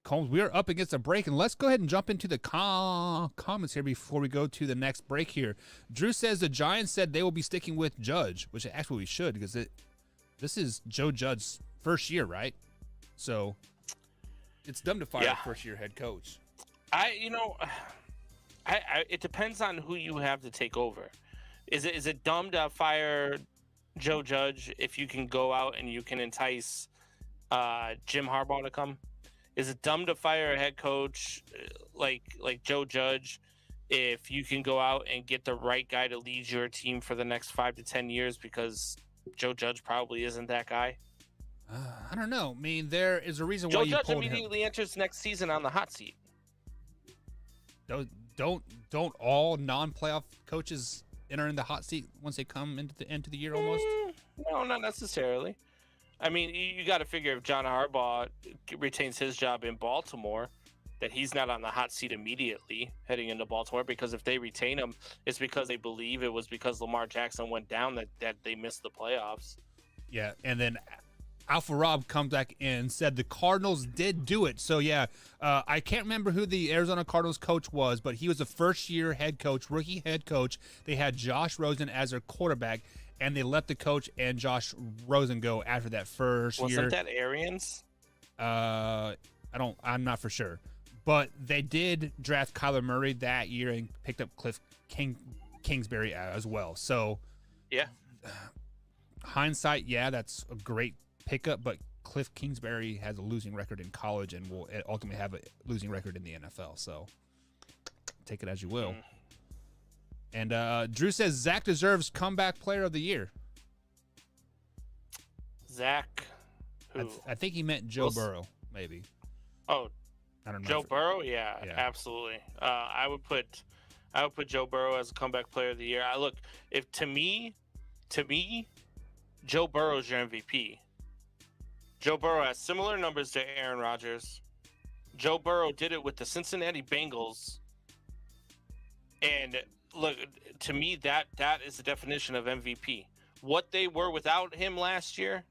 Combs, we are up against a break, and let's go ahead and jump into the comments here before we go to the next break here. Drew says the Giants said they will be sticking with Judge, which actually we should, because this is Joe Judge's first year, right? So it's dumb to fire a first-year head coach. It depends on who you have to take over. Is it dumb to fire Joe Judge if you can go out and you can entice Jim Harbaugh to come? Is it dumb to fire a head coach like Joe Judge if you can go out and get the right guy to lead your team for the next 5 to 10 years, because Joe Judge probably isn't that guy? I don't know. There is a reason Joe why you Judge pulled immediately enters next season on the hot seat. Don't all non-playoff coaches enter in the hot seat once they come into the end of the year almost? No, not necessarily. I mean, you got to figure if John Harbaugh retains his job in Baltimore, that he's not on the hot seat immediately heading into Baltimore, because if they retain him, it's because they believe it was because Lamar Jackson went down that they missed the playoffs. Yeah, and then Alpha Rob comes back and said the Cardinals did do it. So, I can't remember who the Arizona Cardinals coach was, but he was a first-year head coach, rookie head coach. They had Josh Rosen as their quarterback, and they let the coach and Josh Rosen go after that first year. Wasn't that Arians? I'm not for sure. But they did draft Kyler Murray that year and picked up Cliff Kingsbury as well. So, yeah. Hindsight, that's a great pickup, but Cliff Kingsbury has a losing record in college and will ultimately have a losing record in the NFL. So take it as you will. And Drew says Zach deserves comeback player of the year. Zach, who? I think he meant Joe Burrow, maybe. Oh, I don't know. Joe Burrow, yeah, absolutely. I would put Joe Burrow as a comeback player of the year. If to me, Joe Burrow's your MVP. Joe Burrow has similar numbers to Aaron Rodgers. Joe Burrow did it with the Cincinnati Bengals. And look, to me, that is the definition of MVP. What they were without him last year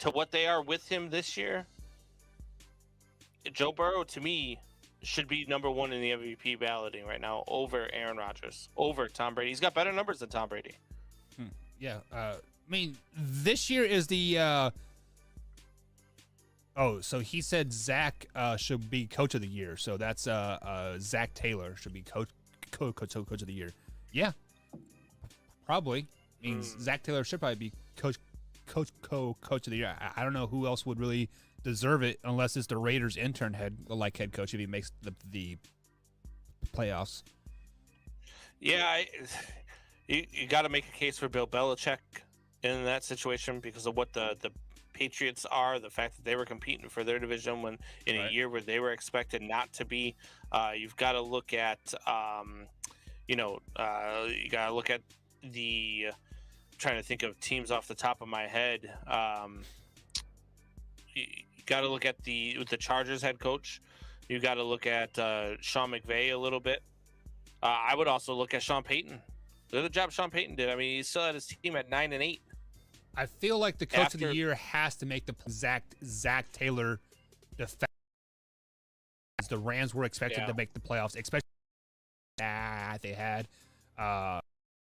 to what they are with him this year, Joe Burrow, to me, should be number one in the MVP balloting right now over Aaron Rodgers, over Tom Brady. He's got better numbers than Tom Brady. Yeah. This year is the so he said Zach should be coach of the year. So that's Zach Taylor should be coach of the year. Yeah, probably. Means Zach Taylor should probably be coach of the year. I don't know who else would really deserve it unless it's the Raiders intern head coach if he makes the playoffs. Yeah, you got to make a case for Bill Belichick in that situation because of what the Patriots are, the fact that they were competing for their division when in a year where they were expected not to be. You've got to look at, you got to look at the. Trying to think of teams off the top of my head. You got to look at the Chargers head coach. You got to look at Sean McVay a little bit. I would also look at Sean Payton. Look at the job Sean Payton did. I mean, he still had his team at 9-8. I feel like the coach of the year has to make the Zach Taylor defense. The Rams were expected to make the playoffs, especially they had.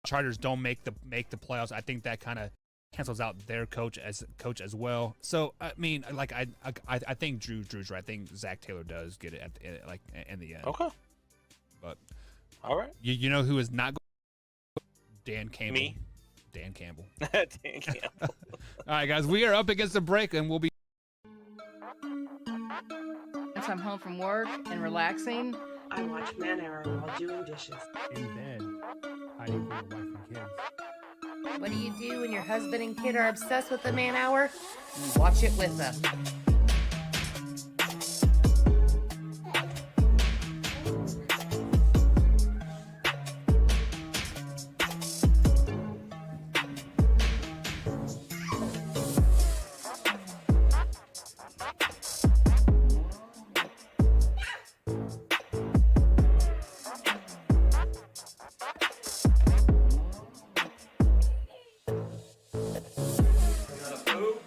Chargers don't make the playoffs. I think that kind of cancels out their coach as well. So I mean, like I think Drew's right. I think Zach Taylor does get it in the end. Okay. But all right. You know who is not going? Dan Campbell. Me. Dan Campbell. Dan Campbell. All right, guys, we are up against the break, and we'll be. Once I'm home from work and relaxing, I watch Man Arrow while doing dishes. In bed, hiding from your wife and kids. what do you do when your husband and kid are obsessed with the man hour? You watch it with them. Gotta poop?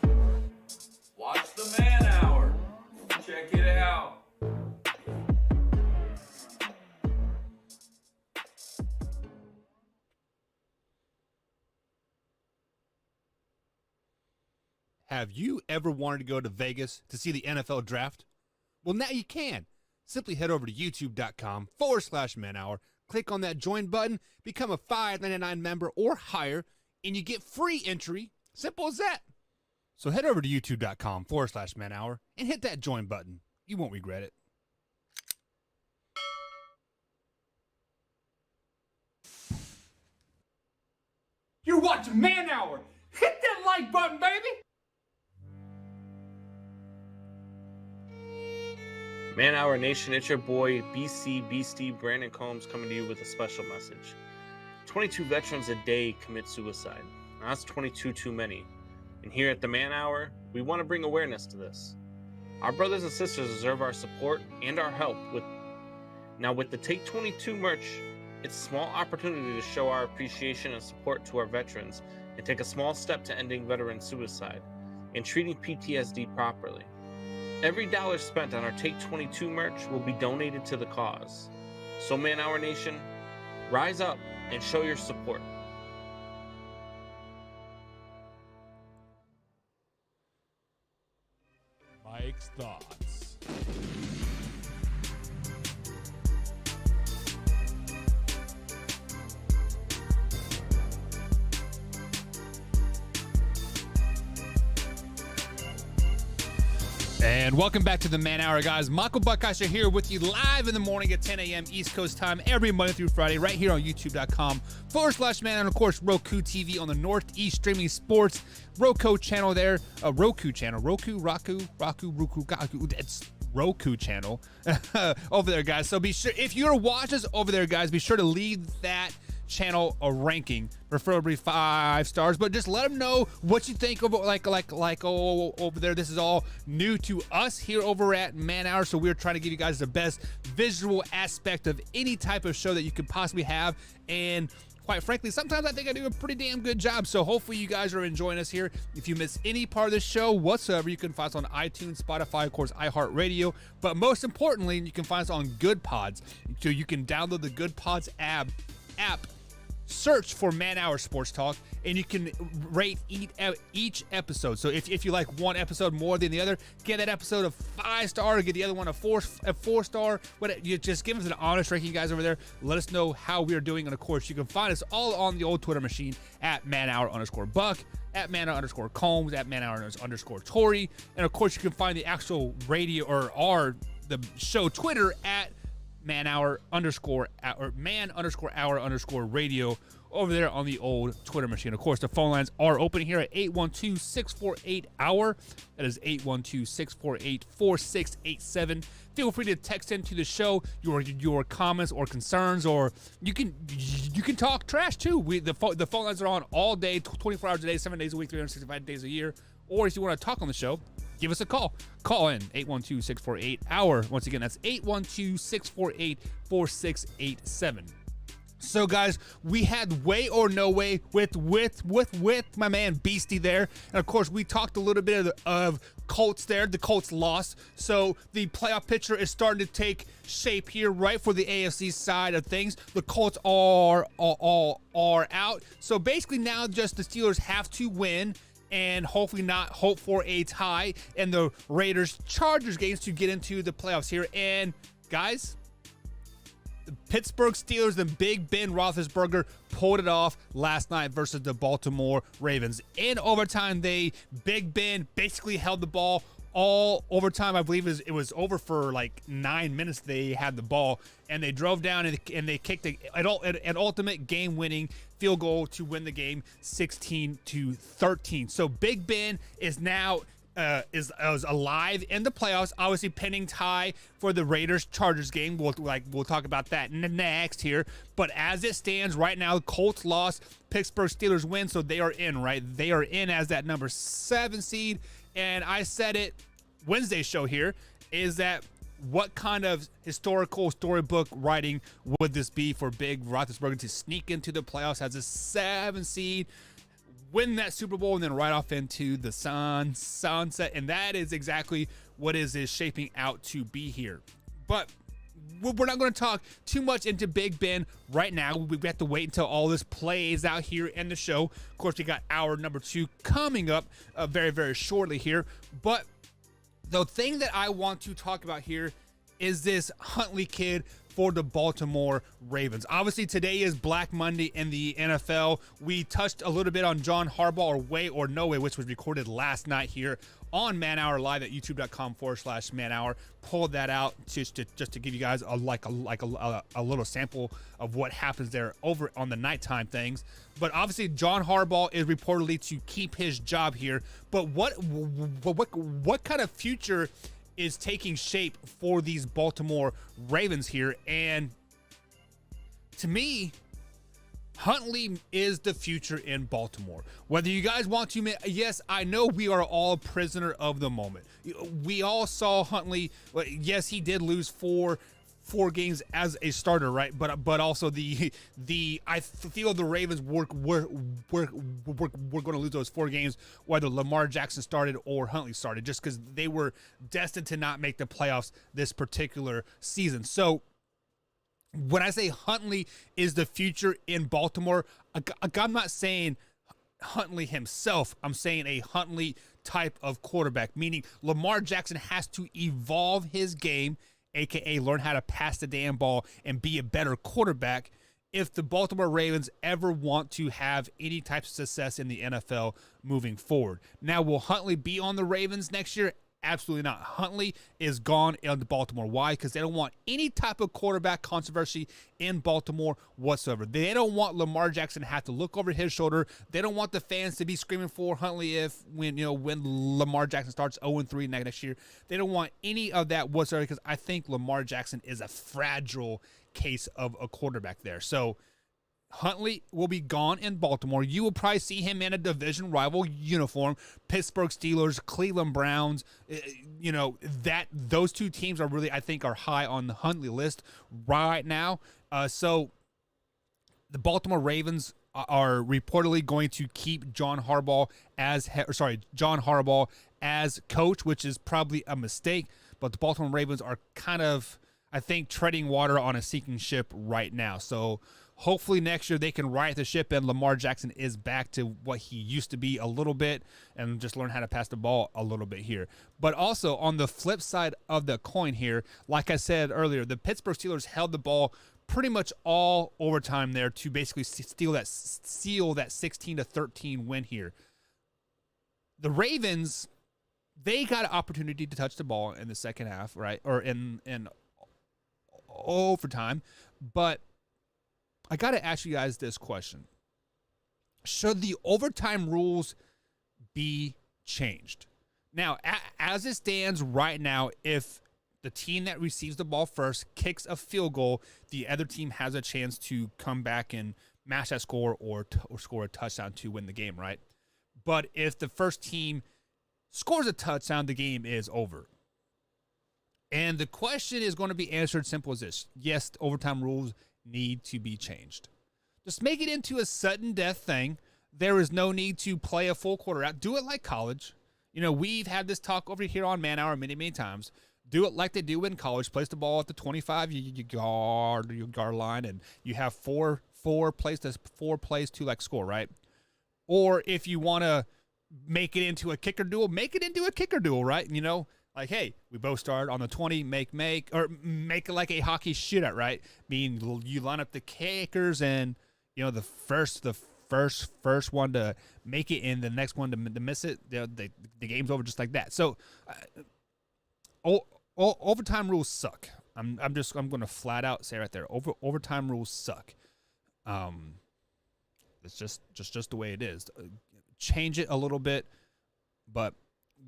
Watch the Man Hour. Check it out. Have you ever wanted to go to Vegas to see the NFL draft? Well, now you can. Simply head over to youtube.com/manhour, click on that join button, become a $5.99 member or higher, and you get free entry. Simple as that. So head over to youtube.com/manhour and hit that join button. You won't regret it. You're watching Man Hour. Hit that like button, baby. Man Hour Nation, it's your boy BC Beastie Brandon Combs coming to you with a special message. 22 veterans a day commit suicide. Now, that's 22 too many. And here at the Man Hour, we want to bring awareness to this. Our brothers and sisters deserve our support and our help with the Take 22 merch. It's a small opportunity to show our appreciation and support to our veterans and take a small step to ending veteran suicide and treating PTSD properly. Every dollar spent on our Take 22 merch will be donated to the cause. So Man Hour Nation, rise up and show your support. Mike's thoughts. And welcome back to the Man Hour, guys. Michael Buckeiser here with you live in the morning at 10 a.m. East Coast time every Monday through Friday right here on youtube.com/man and, of course, Roku TV on the Northeast Streaming Sports Roku channel there. Roku channel. Roku. It's Roku channel over there, guys. So be sure, if you're watching us over there, guys, be sure to leave that channel a ranking, preferably 5 stars, but just let them know what you think of over there. This is all new to us here over at Man Hour, so we're trying to give you guys the best visual aspect of any type of show that you could possibly have, and quite frankly, sometimes I think I do a pretty damn good job. So hopefully you guys are enjoying us here. If you miss any part of the show whatsoever, you can find us on iTunes, Spotify, of course, iHeartRadio. But most importantly, you can find us on Good Pods. So you can download the Good Pods app, search for Man Hour Sports Talk, and you can rate each episode. So if you like one episode more than the other, get that episode a 5-star, get the other one a 4-star. But you just give us an honest ranking, guys, over there. Let us know how we are doing, and of course, you can find us all on the old Twitter machine at @manhour_Buck, at @manhour_Combs, at @manhour_Tori, and of course, you can find the actual radio or the show Twitter at man_hour_radio over there on the old Twitter machine. Of course, the phone lines are open here at 812-648-HOUR. That is 812-648-4687. Feel free to text into the show your comments or concerns, or you can talk trash too. The phone lines are on all day, 24 hours a day, 7 days a week, 365 days a year. Or if you want to talk on the show, give us a call. Call in 812-648-HOUR. Once again, that's 812-648-4687. So, guys, we had Way or No Way with my man Beastie there. And, of course, we talked a little bit of Colts there. The Colts lost. So, the playoff picture is starting to take shape here, right, for the AFC side of things. The Colts are out. So, basically, now just the Steelers have to win and hopefully not hope for a tie in the Raiders-Chargers games to get into the playoffs here. And, guys, the Pittsburgh Steelers and Big Ben Roethlisberger pulled it off last night versus the Baltimore Ravens. In overtime, Big Ben basically held the ball all overtime. I believe it was over for like 9 minutes. They had the ball and they drove down and they kicked an ultimate game-winning field goal to win the game 16-13. So Big Ben is now is alive in the playoffs. Obviously pending tie for the Raiders-Chargers game. We'll talk about that next here. But as it stands right now, Colts lost, Pittsburgh Steelers win, so they are in, right? They are in as that number 7 seed. And I said it Wednesday show here, is that what kind of historical storybook writing would this be for Big Roethlisberger to sneak into the playoffs as a 7 seed, win that Super Bowl, and then right off into the sunset? And that is exactly what is shaping out to be here. But we're not going to talk too much into Big Ben right now. We have to wait until all this plays out here in the show. Of course, we got hour number 2 coming up very, very shortly here. But the thing that I want to talk about here is this Huntley kid for the Baltimore Ravens. Obviously, today is Black Monday in the NFL. We touched a little bit on John Harbaugh, or Way or No Way, which was recorded last night here on Man Hour Live at youtube.com/Man Hour. Pulled that out just to give you guys a little sample of what happens there over on the nighttime things. But obviously, John Harbaugh is reportedly to keep his job here. But what kind of future is taking shape for these Baltimore Ravens here? And to me, Huntley is the future in Baltimore. Whether you guys want to, yes, I know we are all prisoner of the moment. We all saw Huntley. Yes, he did lose four games as a starter, right? But also I feel the Ravens we're going to lose those 4 games whether Lamar Jackson started or Huntley started, just because they were destined to not make the playoffs this particular season. So when I say Huntley is the future in Baltimore, I'm not saying Huntley himself. I'm saying a Huntley type of quarterback, meaning Lamar Jackson has to evolve his game, aka learn how to pass the damn ball and be a better quarterback, if the Baltimore Ravens ever want to have any type of success in the NFL moving forward. Now, will Huntley be on the Ravens next year? Absolutely not. Huntley is gone in Baltimore. Why? Because they don't want any type of quarterback controversy in Baltimore whatsoever. They don't want Lamar Jackson to have to look over his shoulder. They don't want the fans to be screaming for Huntley when Lamar Jackson starts 0-3 next year. They don't want any of that whatsoever, because I think Lamar Jackson is a fragile case of a quarterback there. So Huntley will be gone in Baltimore. You will probably see him in a division rival uniform. Pittsburgh Steelers, Cleveland Browns. Those 2 teams are really, I think, are high on the Huntley list right now. So the Baltimore Ravens are reportedly going to keep John Harbaugh as coach, which is probably a mistake. But the Baltimore Ravens are kind of, I think, treading water on a sinking ship right now. So hopefully next year they can right the ship and Lamar Jackson is back to what he used to be a little bit and just learn how to pass the ball a little bit here. But also on the flip side of the coin here, like I said earlier, the Pittsburgh Steelers held the ball pretty much all overtime there to basically seal that 16-13 win here. The Ravens, they got an opportunity to touch the ball in the second half, right? Or in overtime, but I got to ask you guys this question. Should the overtime rules be changed? Now, as it stands right now, if the team that receives the ball first kicks a field goal, the other team has a chance to come back and match that score or score a touchdown to win the game, right? But if the first team scores a touchdown, the game is over. And the question is going to be answered simple as this. Yes, the overtime rules need to be changed. Just make it into a sudden death thing. There is no need to play a full quarter out. Do it like college. We've had this talk over here on Man Hour many, many times. Do it like they do in college. Place the ball at the 25 yard line, and you have four plays to score, right? Or if you want to make it into a kicker duel, make it into a kicker duel, right? Like, hey, we both start on the 20, make it like a hockey shootout, right? Meaning you line up the kickers and, the first first one to make it and the next one to miss it, the game's over just like that. So overtime rules suck. I'm going to flat out say right there, overtime rules suck. It's just the way it is. Change it a little bit, but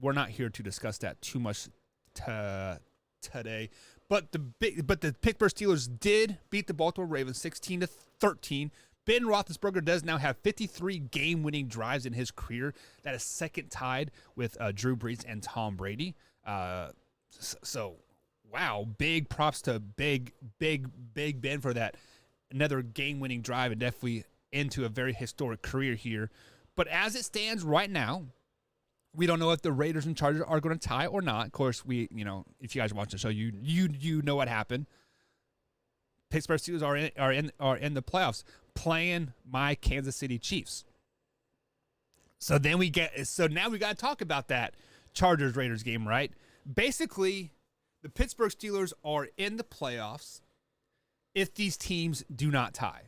we're not here to discuss that too much today. But the Pittsburgh Steelers did beat the Baltimore Ravens 16-13. Ben Roethlisberger does now have 53 game-winning drives in his career. That is second tied with Drew Brees and Tom Brady. So, wow, big props to big Ben for that. Another game-winning drive and definitely into a very historic career here. But as it stands right now, we don't know if the Raiders and Chargers are going to tie or not. Of course, if you guys watch the show, you know what happened. Pittsburgh Steelers are in the playoffs playing my Kansas City Chiefs. So now we got to talk about that Chargers Raiders game, right? Basically, the Pittsburgh Steelers are in the playoffs if these teams do not tie.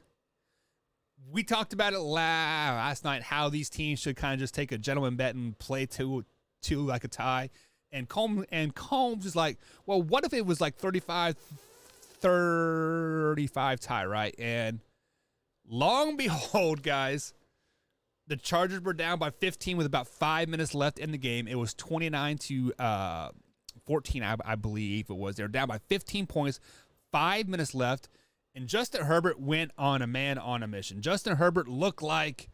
We talked about it last night, how these teams should kind of just take a gentleman bet and play to like a tie. And Combs is like, well, what if it was like 35 tie, right? And long behold, guys, the Chargers were down by 15 with about 5 minutes left in the game. It was 29-14, I believe it was. They were down by 15 points, 5 minutes left. And Justin Herbert went on a mission. Justin Herbert looked like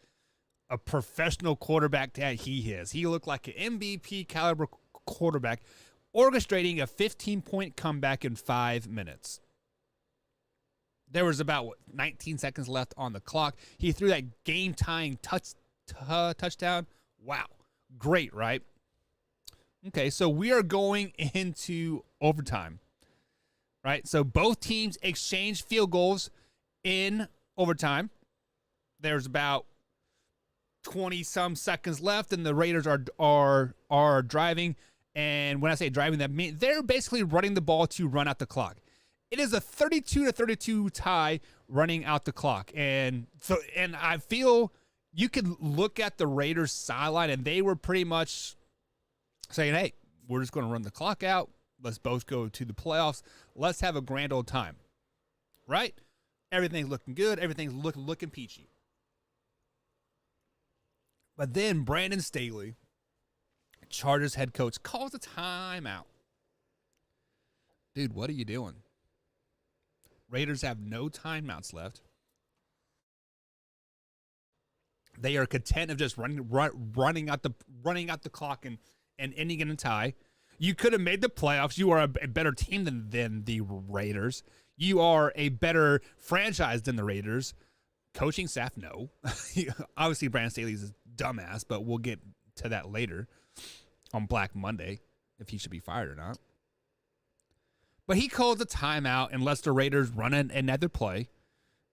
a professional quarterback that he is. He looked like an MVP caliber quarterback, orchestrating a 15-point comeback in 5 minutes. There was about 19 seconds left on the clock. He threw that game-tying touchdown. Wow. Great, right? Okay, so we are going into overtime. Right, so both teams exchanged field goals in overtime. There's about 20-some seconds left, and the Raiders are driving. And when I say driving, that means they're basically running the ball to run out the clock. It is a 32-32 tie running out the clock, and I feel you could look at the Raiders' sideline, and they were pretty much saying, "Hey, we're just going to run the clock out. Let's both go to the playoffs. Let's have a grand old time." Right? Everything's looking good. Everything's looking peachy. But then Brandon Staley, Chargers head coach, calls a timeout. Dude, what are you doing? Raiders have no timeouts left. They are content of just running out the clock and ending in a tie. You could have made the playoffs. You are a better team than the Raiders. You are a better franchise than the Raiders. Coaching staff, no. Obviously, Brandon Staley's a dumbass, but we'll get to that later on Black Monday, if he should be fired or not. But he calls a timeout and lets the Raiders run another play.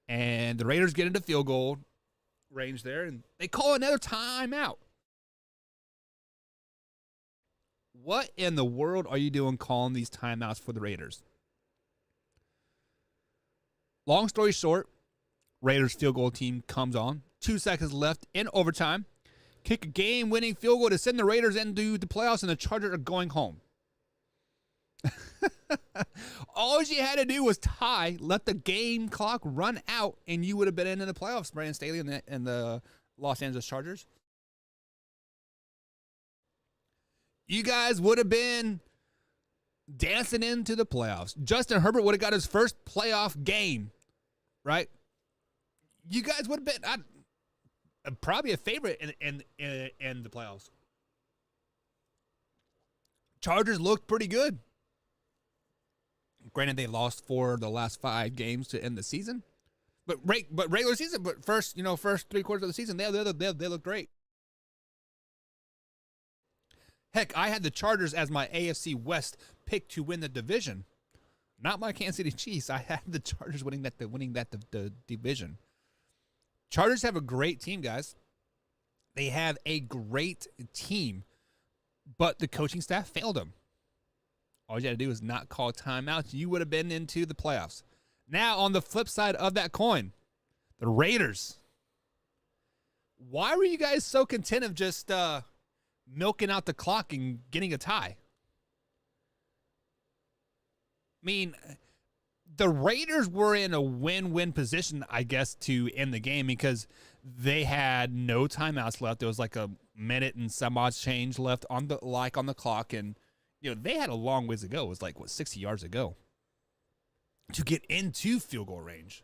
And the Raiders get into field goal range there, and they call another timeout. What in the world are you doing calling these timeouts for the Raiders? Long story short, Raiders field goal team comes on. 2 seconds left in overtime. Kick a game-winning field goal to send the Raiders into the playoffs, and the Chargers are going home. All you had to do was tie, let the game clock run out, and you would have been in the playoffs, Brandon Staley and the Los Angeles Chargers. You guys would have been dancing into the playoffs. Justin Herbert would have got his first playoff game, right? You guys would have been probably a favorite in the playoffs. Chargers looked pretty good. Granted, they lost 4 of the last 5 games to end the season, but regular season. But first 3 quarters of the season, they look great. Heck, I had the Chargers as my AFC West pick to win the division. Not my Kansas City Chiefs. I had the Chargers winning that the division. Chargers have a great team, guys. They have a great team, but the coaching staff failed them. All you had to do is not call timeouts. You would have been into the playoffs. Now, on the flip side of that coin, the Raiders. why were you guys so content of just milking out the clock and getting a tie? I mean, the Raiders were in a win-win position, I guess, to end the game because they had no timeouts left. There was like a minute and some odd change left on the clock, and they had a long ways to go. It was like 60 yards to go to get into field goal range.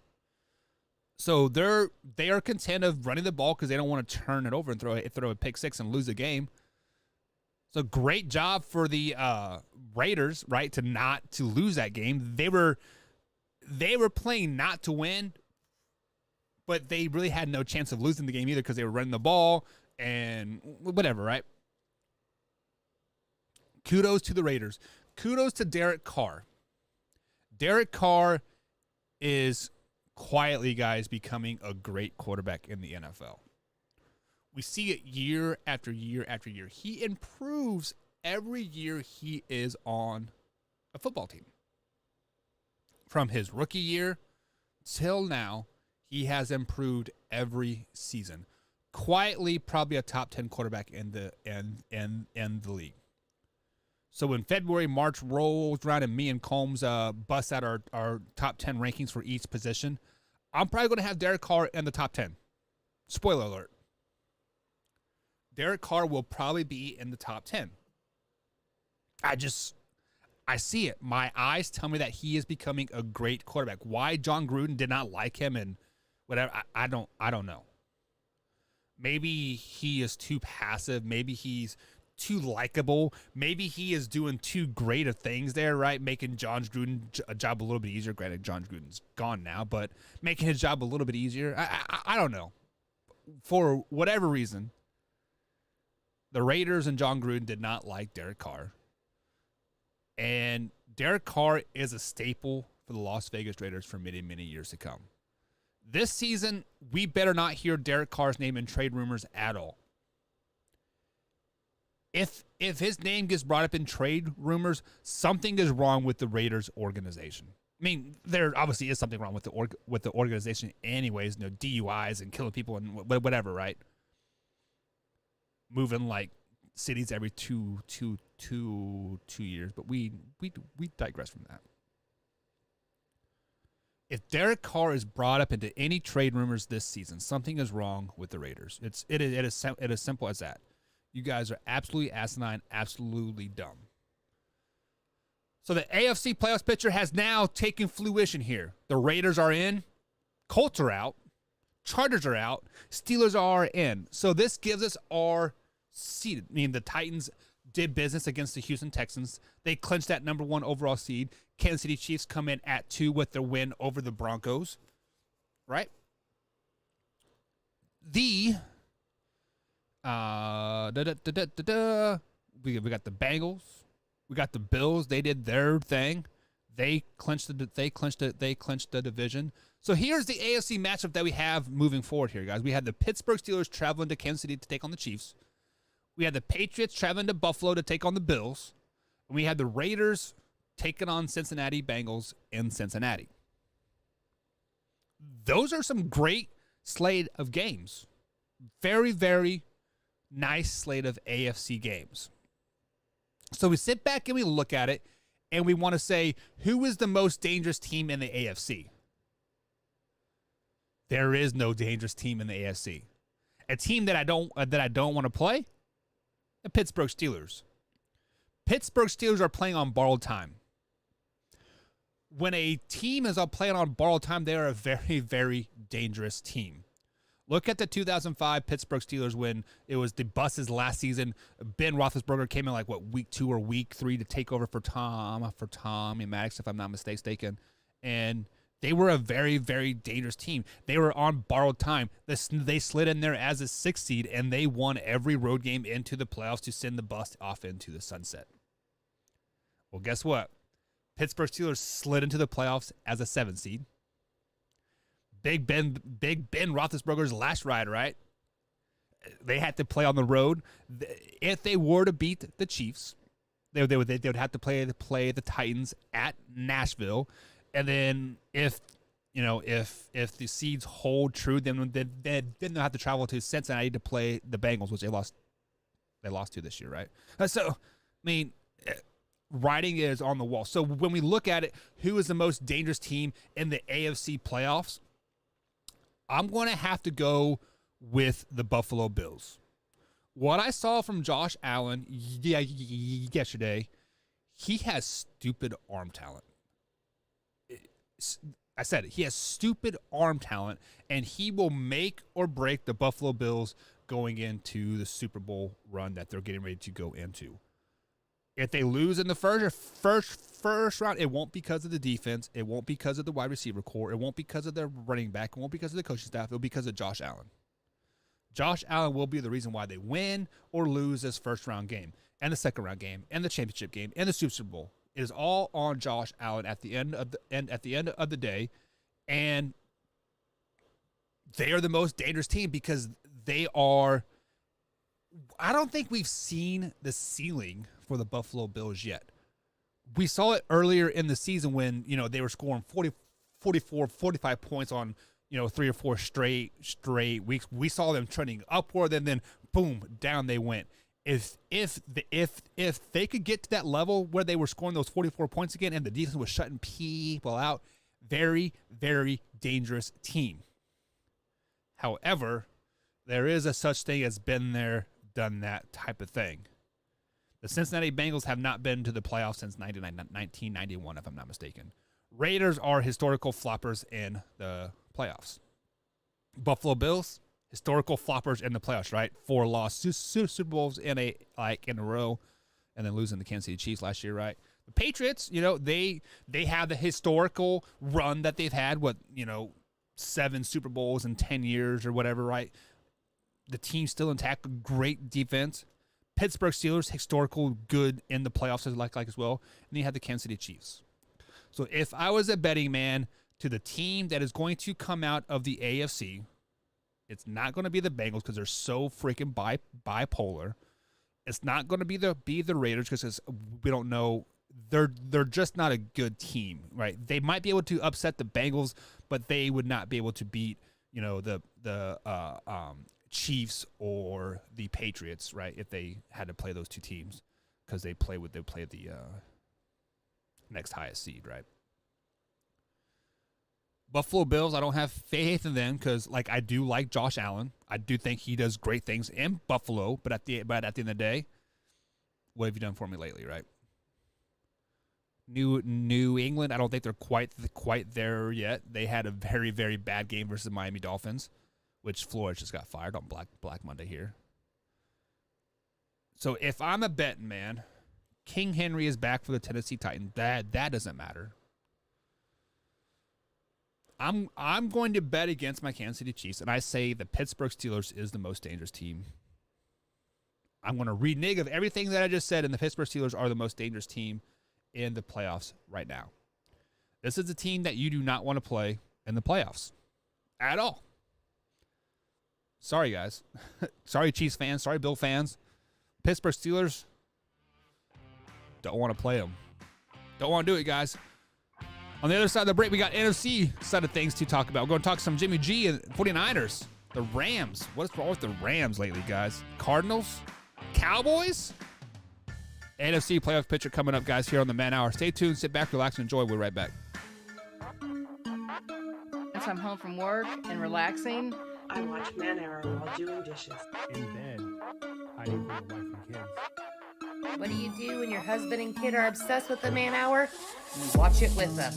So they are content of running the ball because they don't want to turn it over and throw a pick six and lose the game. So great job for the Raiders, right, to lose that game. They were playing not to win, but they really had no chance of losing the game either because they were running the ball and whatever, right? Kudos to the Raiders. Kudos to Derek Carr. Derek Carr is quietly, guys, becoming a great quarterback in the NFL. We see it year after year after year. He improves every year he is on a football team. From his rookie year till now, he has improved every season. Quietly, probably a top 10 quarterback in the league. So when February, March rolls around and me and Combs bust out our top 10 rankings for each position, I'm probably going to have Derek Carr in the top 10. Spoiler alert. Derek Carr will probably be in the top 10. I see it. My eyes tell me that he is becoming a great quarterback. Why John Gruden did not like him and whatever, I don't know. Maybe he is too passive. Maybe he's too likable. Maybe he is doing too great of things there, right? Making John Gruden a job a little bit easier. Granted, John Gruden's gone now, but making his job a little bit easier. I don't know. For whatever reason, the Raiders and John Gruden did not like Derek Carr. And Derek Carr is a staple for the Las Vegas Raiders for many, many years to come. This season, we better not hear Derek Carr's name in trade rumors at all. If his name gets brought up in trade rumors, something is wrong with the Raiders organization. I mean, there obviously is something wrong with the organization anyways, DUIs and killing people and whatever, right? Moving like cities every two years, but we digress from that. If Derek Carr is brought up into any trade rumors this season, something is wrong with the Raiders. It is simple as that. You guys are absolutely asinine, absolutely dumb. So the AFC playoffs picture has now taken fruition here. The Raiders are in, Colts are out, Chargers are out, Steelers are in. So this gives us our seed. I mean, the Titans did business against the Houston Texans. They clinched that number 1 overall seed. Kansas City Chiefs come in at 2 with their win over the Broncos. Right? We got the Bengals. We got the Bills. They did their thing. They clinched the division. So here's the AFC matchup that we have moving forward here, guys. We had the Pittsburgh Steelers traveling to Kansas City to take on the Chiefs. We had the Patriots traveling to Buffalo to take on the Bills. And we had the Raiders taking on Cincinnati Bengals in Cincinnati. Those are some great slate of games. Very, very nice slate of AFC games. So we sit back and we look at it and we want to say, who is the most dangerous team in the AFC? There is no dangerous team in the AFC. A team that I don't want to play, the Pittsburgh Steelers. Pittsburgh Steelers are playing on borrowed time. When a team is playing on borrowed time, they are a very, very dangerous team. Look at the 2005 Pittsburgh Steelers when it was the Buses last season. Ben Roethlisberger came in week 2 or week 3 to take over for Tommy Maddox, if I'm not mistaken. And they were a very, very dangerous team. They were on borrowed time. They slid in there as a 6th seed, and they won every road game into the playoffs to send the bus off into the sunset. Well, guess what? Pittsburgh Steelers slid into the playoffs as a 7th seed. Big Ben Roethlisberger's last ride, right? They had to play on the road. If they were to beat the Chiefs, they would have to play the Titans at Nashville. And then if you know, if the seeds hold true, then they'll have to travel to Cincinnati to play the Bengals, which they lost to this year, right? So, I mean, writing is on the wall. So when we look at it, who is the most dangerous team in the AFC playoffs? I'm going to have to go with the Buffalo Bills. What I saw from Josh Allen yesterday, he has stupid arm talent. I said it. He has stupid arm talent, and he will make or break the Buffalo Bills going into the Super Bowl run that they're getting ready to go into. If they lose in the first round, it won't because of the defense. It won't because of the wide receiver core. It won't because of their running back. It won't because of the coaching staff. It'll be because of Josh Allen. Josh Allen will be the reason why they win or lose this first round game and the second round game and the championship game and the Super Bowl. It is all on Josh Allen at the end of the day, and they are the most dangerous team because they are. I don't think we've seen the ceiling for the Buffalo Bills yet. We saw it earlier in the season when, you know, they were scoring 40, 44, 45 points on, you know, 3 or 4 straight weeks. We saw them trending upward, and then boom, down they went. If they could get to that level where they were scoring those 44 points again and the defense was shutting people out, very, very dangerous team. However, there is a such thing as been there, done that type of thing. The Cincinnati Bengals have not been to the playoffs since 1991, if I'm not mistaken. Raiders are historical floppers in the playoffs. Buffalo Bills, historical floppers in the playoffs, right? 4 lost Super Bowls in a row, and then losing the Kansas City Chiefs last year, right? The Patriots, you know, they have the historical run that they've had, 7 Super Bowls in 10 years or whatever, right? The team's still intact, great defense. Pittsburgh Steelers, historical good in the playoffs like as well. And you have the Kansas City Chiefs. So if I was a betting man to the team that is going to come out of the AFC, it's not going to be the Bengals because they're so freaking bipolar. It's not going to be the Raiders because we don't know. They're just not a good team, right? They might be able to upset the Bengals, but they would not be able to beat, you know, the Chiefs or the Patriots, right? If they had to play those two teams, because they play the next highest seed, right? Buffalo Bills, I don't have faith in them because, like, I do like Josh Allen. I do think he does great things in Buffalo, but at the end of the day, what have you done for me lately, right? New England, I don't think they're quite there yet. They had a very, very bad game versus the Miami Dolphins, which Flores just got fired on Black Monday here. So if I'm a betting man, King Henry is back for the Tennessee Titans. That doesn't matter. I'm going to bet against my Kansas City Chiefs, and I say the Pittsburgh Steelers is the most dangerous team. I'm going to renege of everything that I just said, and the Pittsburgh Steelers are the most dangerous team in the playoffs right now. This is a team that you do not want to play in the playoffs at all. Sorry, guys. Sorry, Chiefs fans. Sorry, Bill fans. Pittsburgh Steelers, don't want to play them. Don't want to do it, guys. On the other side of the break, we got NFC side of things to talk about. We're going to talk some Jimmy G and 49ers. The Rams. What's wrong with the Rams lately, guys? Cardinals? Cowboys? NFC playoff picture coming up, guys, here on the Man Hour. Stay tuned, sit back, relax, and enjoy. We'll be right back. Once I'm home from work and relaxing, I watch Man Hour while doing dishes. In bed, hiding from the wife and kids. what do you do when your husband and kid are obsessed with the Man Hour? You watch it with them.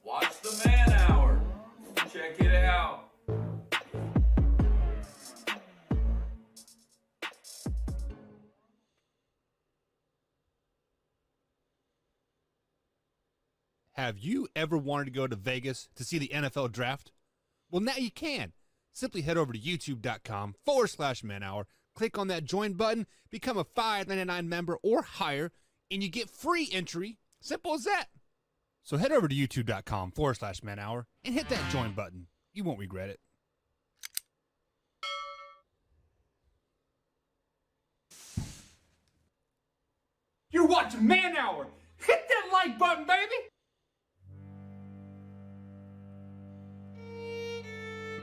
Watch the Man Hour. Check it out. Have you ever wanted to go to Vegas to see the NFL draft? Well, now you can. Simply head over to youtube.com/manhour, click on that join button, become a $5.99 member or higher, and you get free entry. Simple as that. So head over to youtube.com/manhour and hit that join button. You won't regret it. You're watching Man Hour. Hit that like button, baby.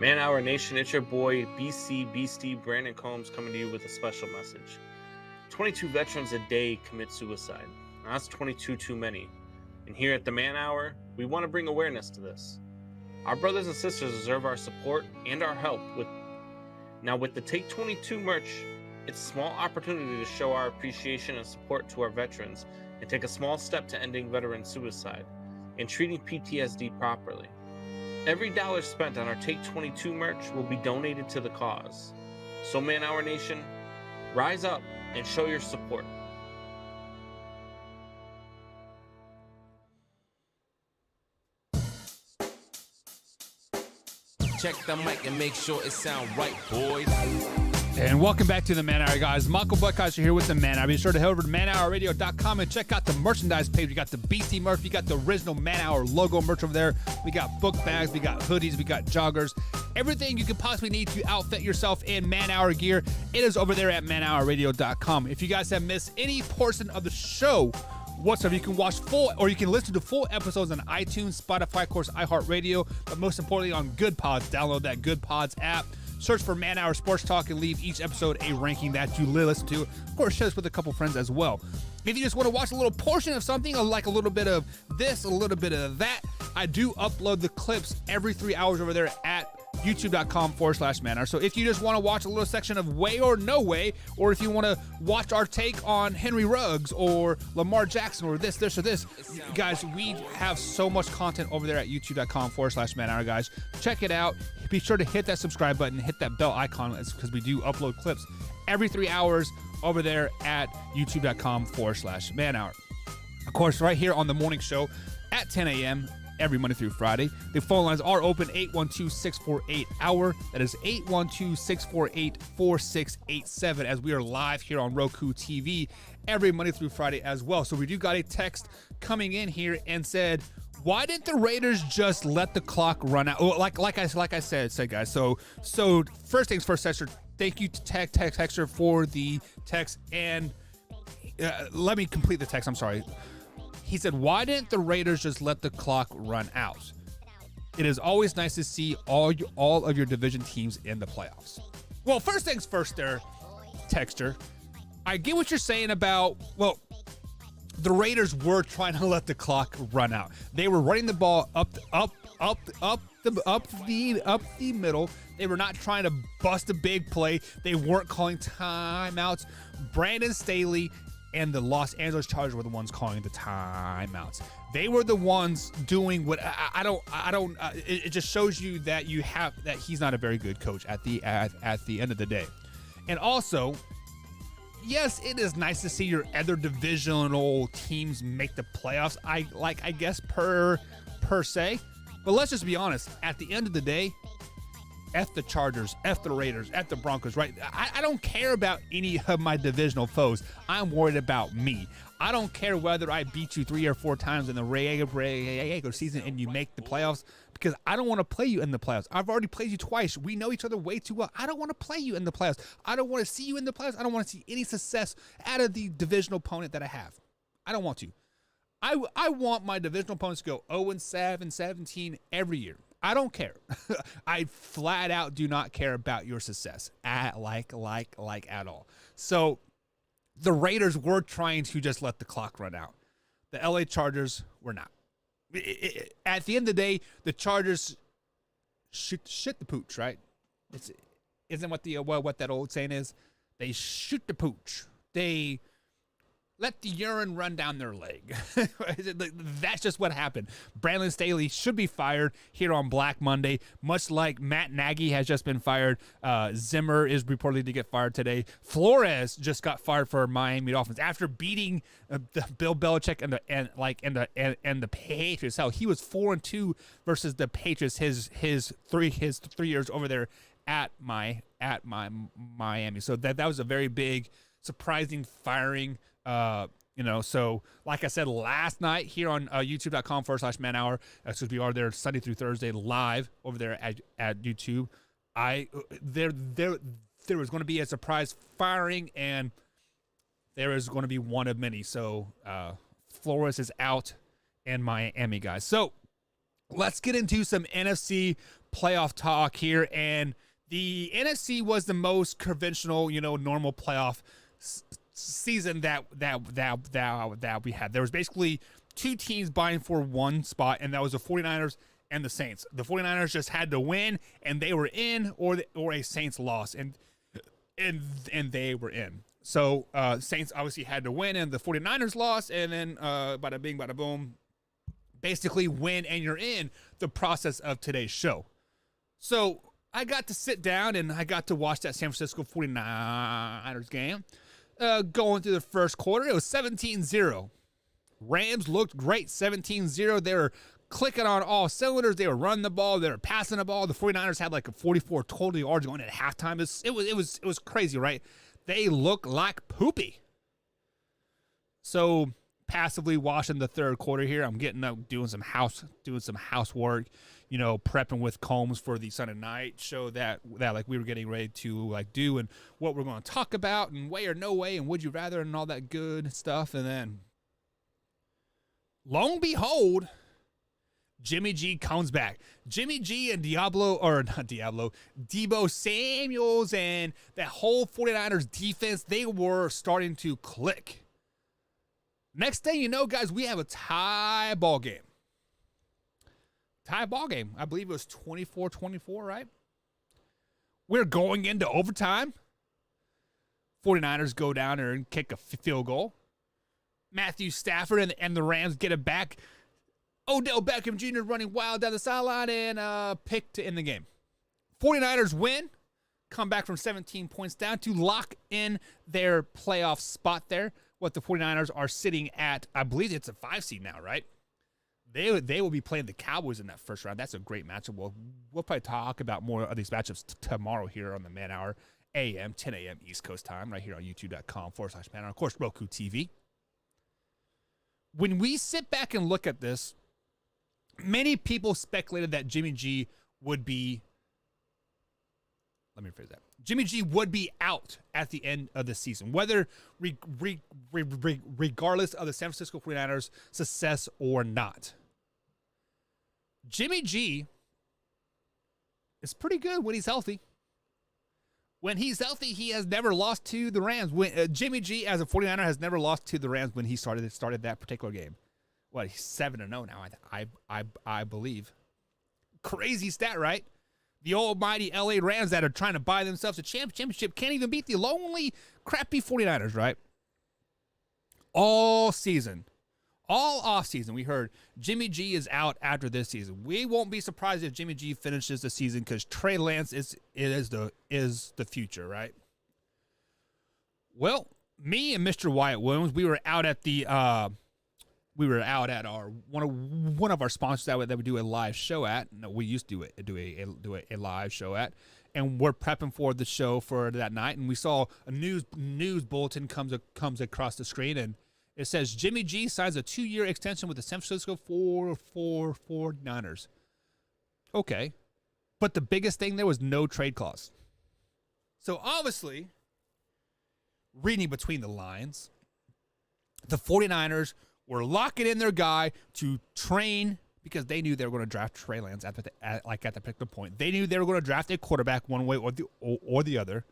Man Hour Nation, it's your boy BC Beastie Brandon Combs coming to you with a special message. 22 veterans a day commit suicide. Now, that's 22 too many. And here at the Man Hour, we want to bring awareness to this. Our brothers and sisters deserve our support and our help with the Take 22 merch. It's a small opportunity to show our appreciation and support to our veterans and take a small step to ending veteran suicide and treating PTSD properly. Every dollar spent on our Take 22 merch will be donated to the cause. So Man Hour Nation, rise up and show your support. Check the mic and make sure it sound right, boys. And welcome back to the Man Hour, guys. Michael Buckheiser here with the Man Hour. Be sure to head over to manhourradio.com and check out the merchandise page. We got the Beastie merch. We got the original Man Hour logo merch over there. We got book bags. We got hoodies. We got joggers. Everything you could possibly need to outfit yourself in Man Hour gear, it is over there at manhourradio.com. If you guys have missed any portion of the show whatsoever, you can watch full, or you can listen to full episodes on iTunes, Spotify, of course, iHeartRadio, but most importantly on Good Pods. Download that Good Pods app. Search for Man Hour Sports Talk and leave each episode a ranking that you listen to. Of course, share this with a couple friends as well. If you just want to watch a little portion of something, like a little bit of this, a little bit of that, I do upload the clips every 3 hours over there at youtube.com/Man Hour. So if you just want to watch a little section of Way or No Way, or if you want to watch our take on Henry Ruggs or Lamar Jackson or this, or this, guys, we have so much content over there at youtube.com/Man Hour, guys. Check it out. Be sure to hit that subscribe button and hit that bell icon, because we do upload clips every 3 hours over there at youtube.com/Man Hour. Of course, right here on the morning show at 10 a.m. every Monday through Friday. The phone lines are open, 812-648-HOUR. That is 812-648-4687, as we are live here on Roku TV every Monday through Friday as well. So we do got a text coming in here and said, why didn't the Raiders just let the clock run out? Well, like I said, guys. So first things first, Texter. Thank you to Texter for the text, and let me complete the text. I'm sorry. He said, why didn't the Raiders just let the clock run out? It is always nice to see all of your division teams in the playoffs. Well, first things first there, Texter. I get what you're saying about, well, the Raiders were trying to let the clock run out. They were running the ball up the middle. They were not trying to bust a big play. They weren't calling timeouts. Brandon Staley and the Los Angeles Chargers were the ones calling the timeouts. They were the ones doing what it just shows you that that he's not a very good coach at the end of the day. And also, yes, it is nice to see your other divisional teams make the playoffs. I guess per se, but let's just be honest. At the end of the day, F the Chargers, F the Raiders, F the Broncos, right? I don't care about any of my divisional foes. I'm worried about me. I don't care whether I beat you 3 or 4 times in the regular season and you make the playoffs, because I don't want to play you in the playoffs. I've already played you twice. We know each other way too well. I don't want to play you in the playoffs. I don't want to see you in the playoffs. I don't want to see any success out of the divisional opponent that I have. I don't want to. I want my divisional opponents to go 0-7, 17 every year. I don't care. I flat out do not care about your success at all. So the Raiders were trying to just let the clock run out. The LA Chargers were not. At the end of the day, the Chargers shit the pooch, right? Isn't what that old saying is? They shoot the pooch. They let the urine run down their leg. That's just what happened. Brandon Staley should be fired here on Black Monday, much like Matt Nagy has just been fired. Zimmer is reportedly to get fired today. Flores just got fired for Miami Dolphins after beating the Bill Belichick and the Patriots. Hell, he was 4-2 versus the Patriots his 3 years over there at my Miami. So that was a very big, surprising firing. So like I said last night here on youtube.com/man hour, since we are there Sunday through Thursday live over there at YouTube, there was going to be a surprise firing, and there is going to be one of many. So Flores is out and Miami, guys. So let's get into some NFC playoff talk here. And the NFC was the most conventional, normal playoff season that we had. There was basically two teams vying for one spot, and that was the 49ers and the Saints. The 49ers just had to win, and they were in, or a Saints loss, and they were in. So Saints obviously had to win, and the 49ers lost, and then bada bing, bada boom, basically win, and you're in the process of today's show. So I got to sit down, and I got to watch that San Francisco 49ers game. Going through the first quarter, it was 17-0. Rams looked great, 17-0. They were clicking on all cylinders. They were running the ball. They were passing the ball. The 49ers had like a 44 total yards going at halftime. It was crazy, right? They look like poopy. So passively watching the third quarter here, I'm getting up, doing some housework, prepping with Combs for the Sunday night show that like we were getting ready to like do, and what we're going to talk about, and way or no way, and would you rather, and all that good stuff. And then lo and behold, Jimmy G comes back. Jimmy G and Deebo Samuels and that whole 49ers defense, they were starting to click. Next thing you know, guys, we have a tie ball game. I believe it was 24-24, right? We're going into overtime. 49ers go down there and kick a field goal. Matthew Stafford and the Rams get it back. Odell Beckham Jr. running wild down the sideline and picked to end the game. 49ers win, come back from 17 points down to lock in their playoff spot there. What the 49ers are sitting at, I believe it's a 5 seed now, right? They will be playing the Cowboys in that first round. That's a great matchup. We'll probably talk about more of these matchups tomorrow here on the Man Hour, 10 a.m. East Coast time, right here on youtube.com/Man Hour. Of course, Roku TV. When we sit back and look at this, many people speculated that Jimmy G would be, let me rephrase that. Jimmy G would be out at the end of the season, whether regardless of the San Francisco 49ers' success or not. Jimmy G is pretty good when he's healthy. When he's healthy, he has never lost to the Rams. Jimmy G, as a 49er, has never lost to the Rams when he started that particular game. What, he's 7-0 now, I believe. Crazy stat, right? The almighty LA Rams that are trying to buy themselves a championship can't even beat the lonely, crappy 49ers, right? All season, all offseason, we heard Jimmy G is out after this season. We won't be surprised if Jimmy G finishes the season because Trey Lance is the future, right? Well, me and Mr. Wyatt Williams, we were out at our one of our sponsors that we do a live show at. No, we used to do a live show at, and we're prepping for the show for that night. And we saw a news bulletin comes across the screen, and it says Jimmy G signs a 2-year extension with the San Francisco 49ers. Okay, but the biggest thing there was no trade clause. So obviously, reading between the lines, the 49ers were locking in their guy to train because they knew they were going to draft Trey Lance at the particular point. They knew they were going to draft a quarterback one way or the other.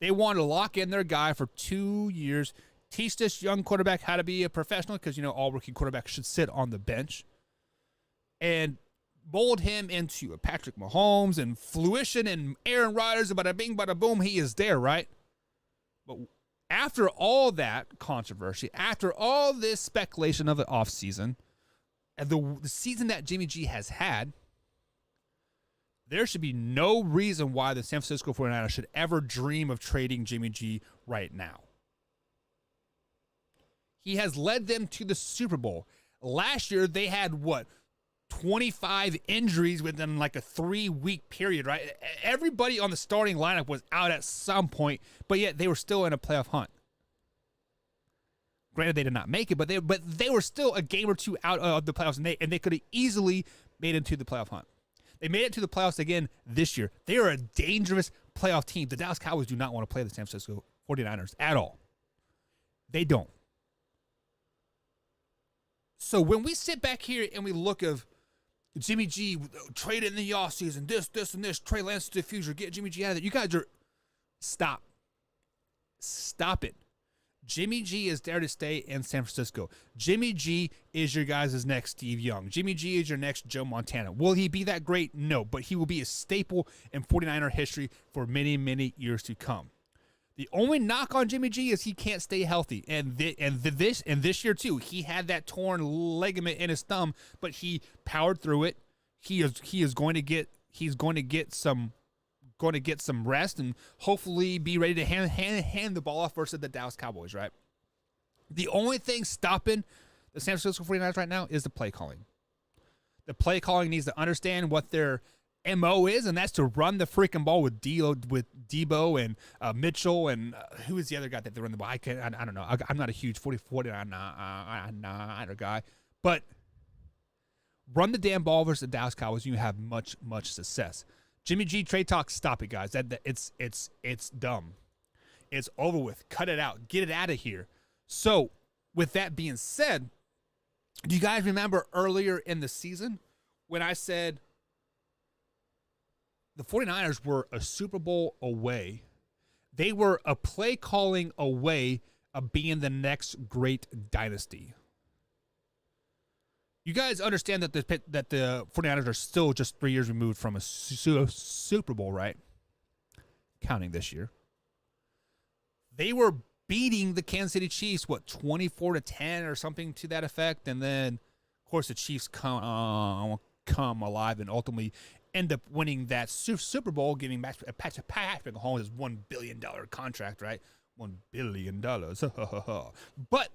They wanted to lock in their guy for 2 years, teach this young quarterback how to be a professional because, all rookie quarterbacks should sit on the bench, and mold him into a Patrick Mahomes and fruition and Aaron Rodgers, and bada bing, bada boom, he is there, right? But after all that controversy, after all this speculation of the offseason, and the season that Jimmy G has had, there should be no reason why the San Francisco 49ers should ever dream of trading Jimmy G right now. He has led them to the Super Bowl. Last year, they had, 25 injuries within like a 3-week period, right? Everybody on the starting lineup was out at some point, but yet they were still in a playoff hunt. Granted, they did not make it, but they were still a game or two out of the playoffs, and they could have easily made it into the playoff hunt. They made it to the playoffs again this year. They are a dangerous playoff team. The Dallas Cowboys do not want to play the San Francisco 49ers at all. They don't. So when we sit back here and we look of Jimmy G traded in the offseason, this, and this, Trey Lance to the future, get Jimmy G out of there. You guys are, stop. Stop it. Jimmy G is there to stay in San Francisco. Jimmy G is your guys' next Steve Young. Jimmy G is your next Joe Montana. Will he be that great? No, but he will be a staple in 49er history for many, many years to come. The only knock on Jimmy G is he can't stay healthy, and this year too, he had that torn ligament in his thumb, but he powered through it. He is going to get some rest and hopefully be ready to hand the ball off versus the Dallas Cowboys. Right. The only thing stopping the San Francisco 49ers right now is the play calling. The play calling needs to understand what their MO is, and that's to run the freaking ball with Debo and Mitchell and who is the other guy that they run the ball? I don't know. I'm not a huge 49er guy, but run the damn ball versus the Dallas Cowboys, and you have much success. Jimmy G trade talk, stop it, guys. It's dumb. It's over with. Cut it out. Get it out of here. So, with that being said, do you guys remember earlier in the season when I said the 49ers were a Super Bowl away? They were a play calling away of being the next great dynasty. You guys understand that the 49ers are still just 3 years removed from a Super Bowl, right? Counting this year. They were beating the Kansas City Chiefs, 24-10 or something to that effect, and then, of course, the Chiefs come alive and ultimately end up winning that Super Bowl, giving Patrick Mahomes his $1 billion contract, right? $1 billion. But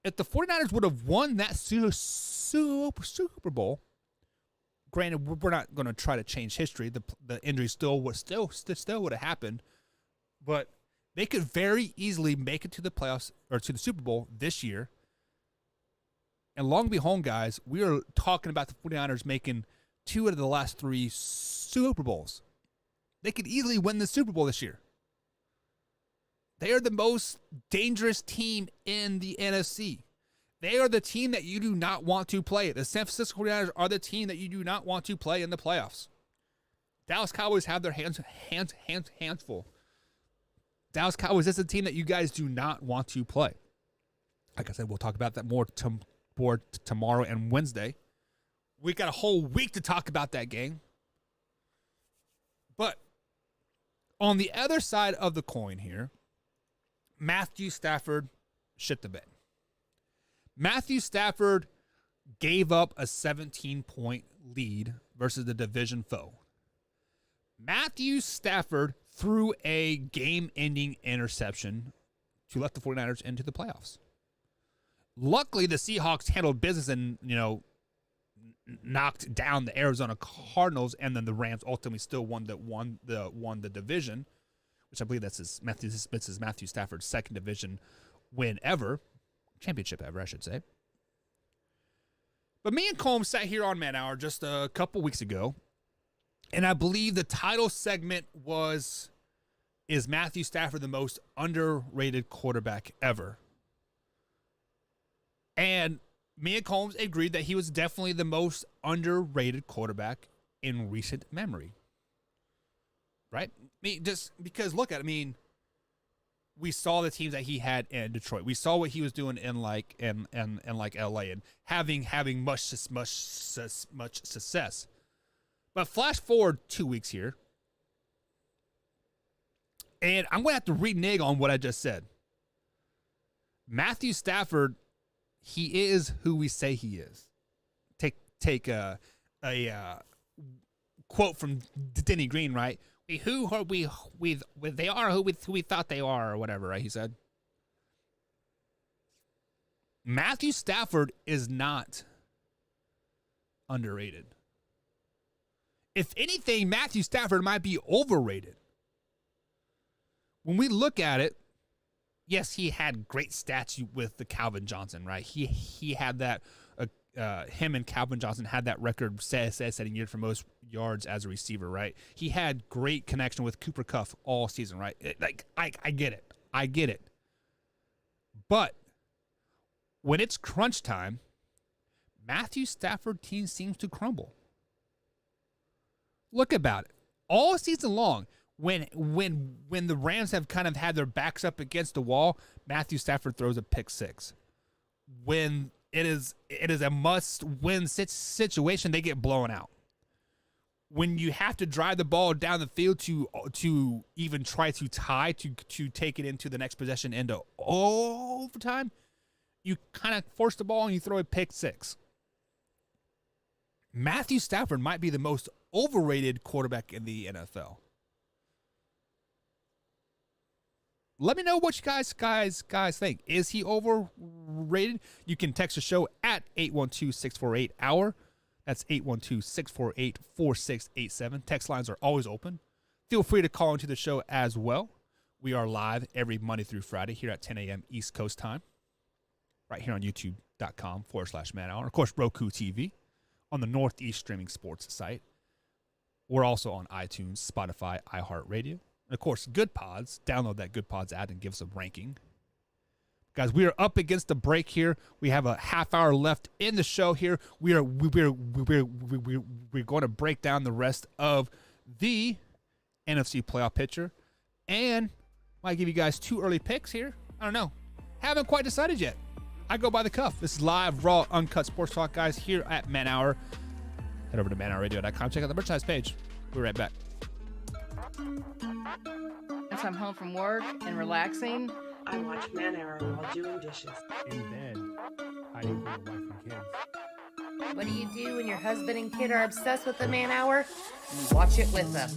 if the 49ers would have won that Super Bowl, granted, we're not going to try to change history. The injury still would have happened, but they could very easily make it to the playoffs or to the Super Bowl this year. And long behold, guys, we are talking about the 49ers making 2 out of the last 3 Super Bowls. They could easily win the Super Bowl this year. They are the most dangerous team in the NFC. They are the team that you do not want to play. The San Francisco 49ers are the team that you do not want to play in the playoffs. Dallas Cowboys have their hands full. Dallas Cowboys is a team that you guys do not want to play. Like I said, we'll talk about that more tomorrow and Wednesday. We got a whole week to talk about that game. But on the other side of the coin here, Matthew Stafford shit the bed. Matthew Stafford gave up a 17-point lead versus the division foe. Matthew Stafford threw a game-ending interception to let the 49ers into the playoffs. Luckily, the Seahawks handled business and, knocked down the Arizona Cardinals, and then the Rams ultimately still won the division, which I believe that's Matthew Stafford's second division win ever. Championship ever, I should say. But me and Combs sat here on Man Hour just a couple weeks ago, and I believe the title segment is Matthew Stafford the most underrated quarterback ever? And me and Combs agreed that he was definitely the most underrated quarterback in recent memory. Right? Just because, look at it, we saw the teams that he had in Detroit. We saw what he was doing in LA and having much success. But flash forward 2 weeks here, And I'm going to have to renege on what I just said. Matthew Stafford, he is who we say he is. Take a quote from Denny Green, right? They are who we thought they are, or whatever, right? He said. Matthew Stafford is not underrated. If anything, Matthew Stafford might be overrated. When we look at it, yes, he had great stats with the Calvin Johnson, right? He had that. Him and Calvin Johnson had that record setting year for most yards as a receiver, right? He had great connection with Cooper Kupp all season, right? I get it. I get it. But when it's crunch time, Matthew Stafford team seems to crumble. Look about it. All season long, when the Rams have kind of had their backs up against the wall, Matthew Stafford throws a pick six. When it is a must-win situation, they get blown out. When you have to drive the ball down the field to even try to tie, to take it into the next possession into overtime, you kind of force the ball and you throw a pick six. Matthew Stafford might be the most overrated quarterback in the NFL. Let me know what you guys think. Is he overrated? You can text the show at 812-648-HOUR. That's 812-648-4687. Text lines are always open. Feel free to call into the show as well. We are live every Monday through Friday here at 10 a.m. East Coast time. Right here on youtube.com/manhour. Of course, Roku TV on the Northeast Streaming Sports site. We're also on iTunes, Spotify, iHeartRadio. And of course, Good Pods. Download that Good Pods app and give us a ranking. Guys, we are up against the break here. We have a half hour left in the show here. We're going to break down the rest of the NFC playoff picture. And might give you guys two early picks here. I don't know. Haven't quite decided yet. I go by the cuff. This is live, raw, uncut sports talk, guys, here at Man Hour. Head over to manhourradio.com. Check out the merchandise page. We'll be right back. If I'm home from work and relaxing, I watch Man Hour while doing dishes. In bed, hiding from the wife and kids. what do you do when your husband and kid are obsessed with the Man Hour? You watch it with them.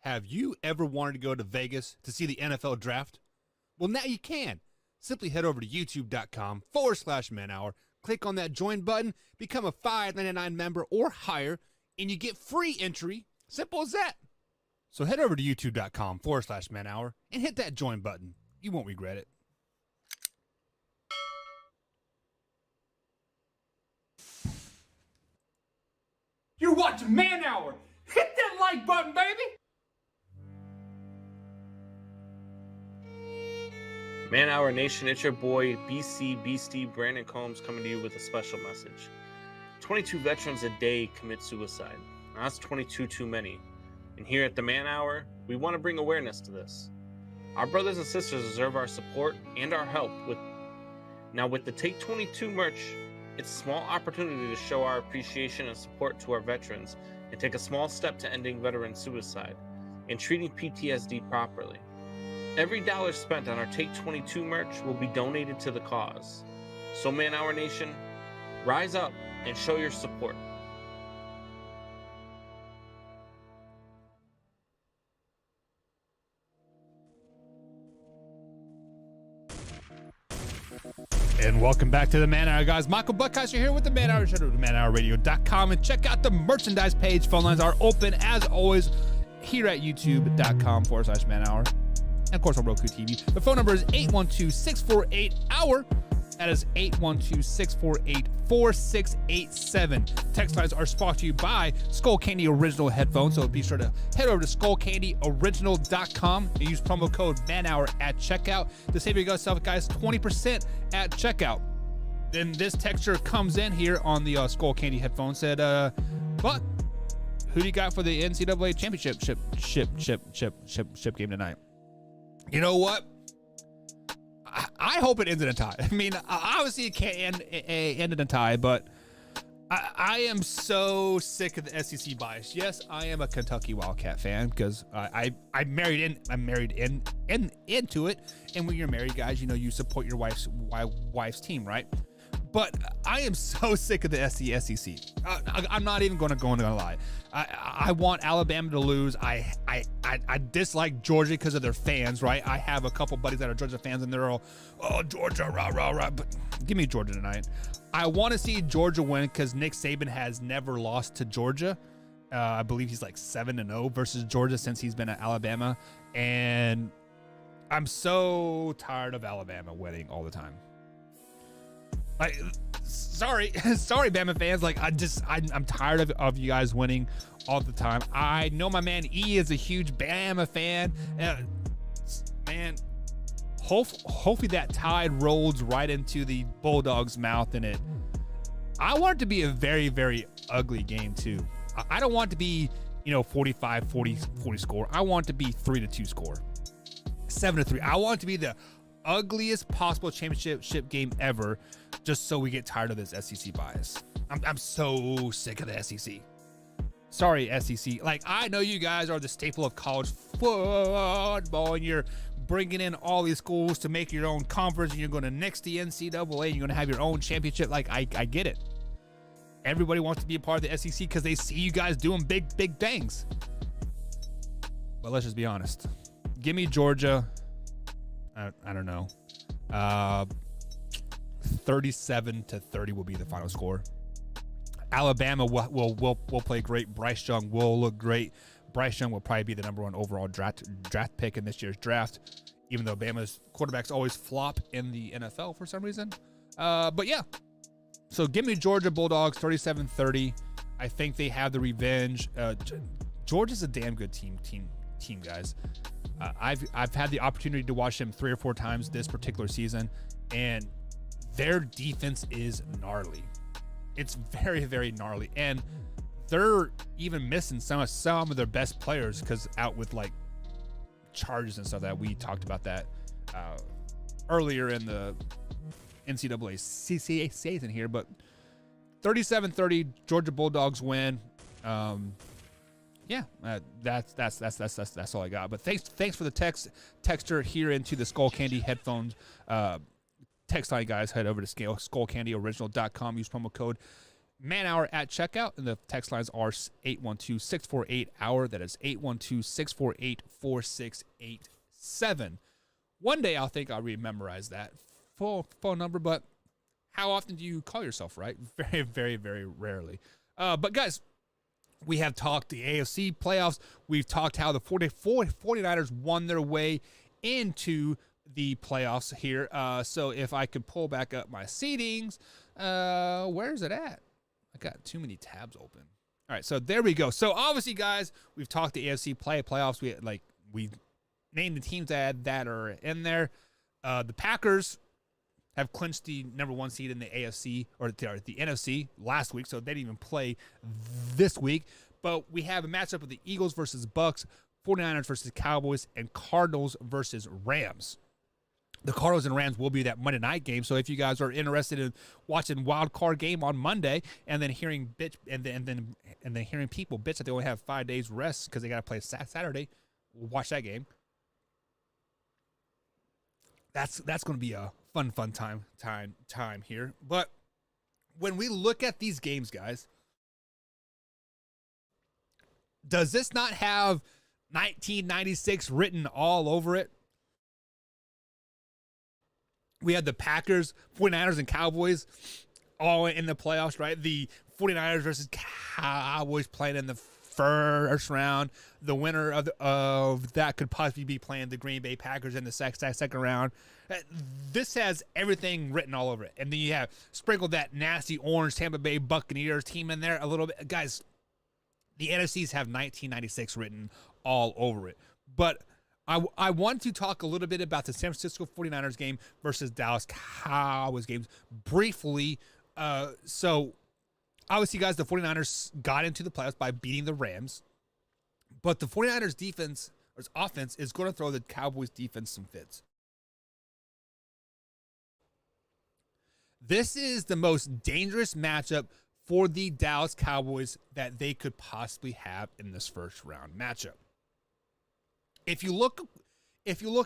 Have you ever wanted to go to Vegas to see the NFL draft? Well, now you can. Simply head over to youtube.com/manhour, click on that join button, become a $5.99 member or higher, and you get free entry. Simple as that. So head over to youtube.com/manhour and hit that join button. You won't regret it. You're watching Man Hour. Hit that like button, baby. Man Hour Nation, it's your boy BC Beastie Brandon Combs coming to you with a special message. 22 veterans a day commit suicide. Now, that's 22 too many. And here at the Man Hour, we want to bring awareness to this. Our brothers and sisters deserve our support and our help with the Take 22 merch. It's a small opportunity to show our appreciation and support to our veterans and take a small step to ending veteran suicide and treating PTSD properly. Every dollar spent on our Take 22 merch will be donated to the cause. So Man Hour Nation, rise up and show your support. And welcome back to the Man Hour, guys. Michael Buckheiser here with the Man Hour. Show to manhourradio.com and check out the merchandise page. Phone lines are open as always here at youtube.com/manhour. and of course on Roku TV. The phone number is 812-648-HOUR. That is 812-648-4687. Text lines are sponsored to you by Skull Candy Original Headphones, so be sure to head over to skullcandyoriginal.com and use promo code MANHOUR at checkout to save yourself, guys, 20% at checkout. Then this texture comes in here on the Skull Candy headphones, said, but who do you got for the NCAA championship game tonight? You know what? I hope it ends in a tie. I mean, obviously it can't end in a tie, but I am so sick of the SEC bias. Yes, I am a Kentucky Wildcat fan because I'm married into it. And when you're married, guys, you know you support your wife's team, right? But I am so sick of the SEC. I'm not even going to lie. I want Alabama to lose. I dislike Georgia because of their fans, right? I have a couple buddies that are Georgia fans, and they're all, oh, Georgia, rah, rah, rah. But give me Georgia tonight. I want to see Georgia win because Nick Saban has never lost to Georgia. I believe he's like 7-0 versus Georgia since he's been at Alabama. And I'm so tired of Alabama winning all the time. Like, sorry, Bama fans. Like, I'm tired of you guys winning all the time. I know my man E is a huge Bama fan. Man, hopefully that tide rolls right into the Bulldogs' mouth in it. I want it to be a very, very ugly game too. I don't want it to be, 45, 40 score. I want it to be 3-2 score, 7-3. I want it to be the ugliest possible championship game ever, just so we get tired of this SEC bias. I'm so sick of the SEC. Sorry, SEC. Like, I know you guys are the staple of college football, and you're bringing in all these schools to make your own conference, and you're going to next the NCAA, and you're going to have your own championship. Like, I get it. Everybody wants to be a part of the SEC because they see you guys doing big things. But let's just be honest. Give me Georgia. I don't know. 37-30 will be the final score. Alabama will play great. Bryce Young will look great. Bryce Young will probably be the number 1 overall draft pick in this year's draft, even though Bama's quarterbacks always flop in the NFL for some reason. But yeah. So give me Georgia Bulldogs 37-30. I think they have the revenge. Georgia's a damn good team, guys. I've had the opportunity to watch them 3 or 4 times this particular season, and their defense is gnarly. It's very, very gnarly, and they're even missing some of their best players because out with like charges and stuff that we talked about that earlier in the NCAA season here. But 37-30, Georgia Bulldogs win. Yeah, that's all I got. But thanks for the texture here into the Skull Candy headphones text line, guys. Head over to skullcandyoriginal.com. Use promo code MANHOUR at checkout, and the text lines are 812-648-HOUR. That is 812-648-4687. One day I'll think I'll rememorize that full phone number, but how often do you call yourself, right? Very, very, very rarely. But guys, we have talked the AFC playoffs. We've talked how the 49ers won their way into the playoffs here. So if I could pull back up my seedings, where is it at? I got too many tabs open. All right, so there we go. So obviously, guys, we've talked the AFC playoffs. We named the teams that are in there. The Packers have clinched the number 1 seed in the AFC or the NFC last week, so they didn't even play this week. But we have a matchup of the Eagles versus Bucks, 49ers versus Cowboys, and Cardinals versus Rams. The Cardinals and Rams will be that Monday night game. So if you guys are interested in watching wild card game on Monday and then hearing hearing people bitch that they only have 5 days rest because they got to play Saturday, we'll watch that game. That's going to be a fun time here. But when we look at these games, guys, does this not have 1996 written all over it? We had the Packers, 49ers, and Cowboys all in the playoffs, right? The 49ers versus Cowboys playing in the first round. The winner of that could possibly be playing the Green Bay Packers in the second round. This has everything written all over it. And then you have sprinkled that nasty orange Tampa Bay Buccaneers team in there a little bit. Guys, the NFCs have 1996 written all over it. But I want to talk a little bit about the San Francisco 49ers game versus Dallas Cowboys games briefly. So, obviously, guys, the 49ers got into the playoffs by beating the Rams. But the 49ers defense, or offense, is going to throw the Cowboys defense some fits. This is the most dangerous matchup for the Dallas Cowboys that they could possibly have in this first round matchup. If you look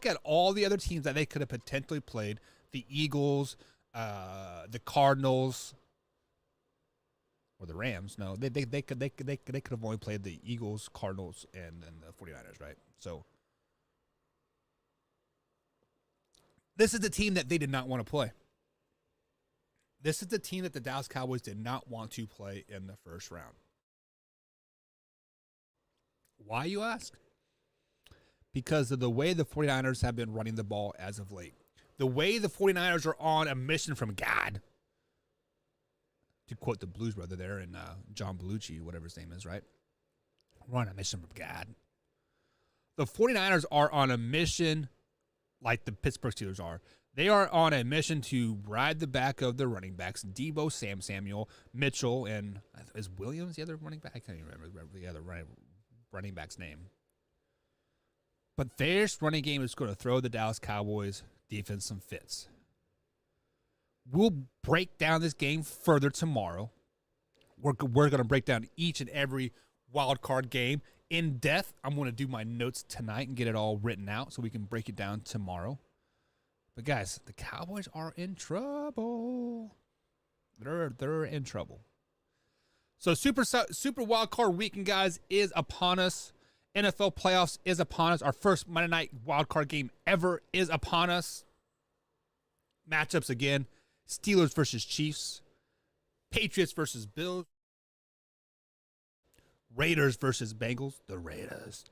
at all the other teams that they could have potentially played, the Eagles, the Cardinals, or the Rams, no, they could have only played the Eagles, Cardinals, and the 49ers, right? So this is the team that they did not want to play. This is the team that the Dallas Cowboys did not want to play in the first round. Why, you ask? Because of the way the 49ers have been running the ball as of late. The way the 49ers are on a mission from God. To quote the Blues Brother there and John Belushi, whatever his name is, right? We're on a mission from God. The 49ers are on a mission like the Pittsburgh Steelers are. They are on a mission to ride the back of their running backs, Debo Samuel, Mitchell, and is Williams the other running back? I can't even remember the other running back's name. But their running game is going to throw the Dallas Cowboys defense some fits. We'll break down this game further tomorrow. We're going to break down each and every wild card game in depth. I'm going to do my notes tonight and get it all written out so we can break it down tomorrow. But guys, the Cowboys are in trouble. They're in trouble. So super wild card weekend, guys, is upon us. NFL playoffs is upon us. Our first Monday night wild card game ever is upon us. Matchups again: Steelers versus Chiefs, Patriots versus Bills, Raiders versus Bengals, the Raiders,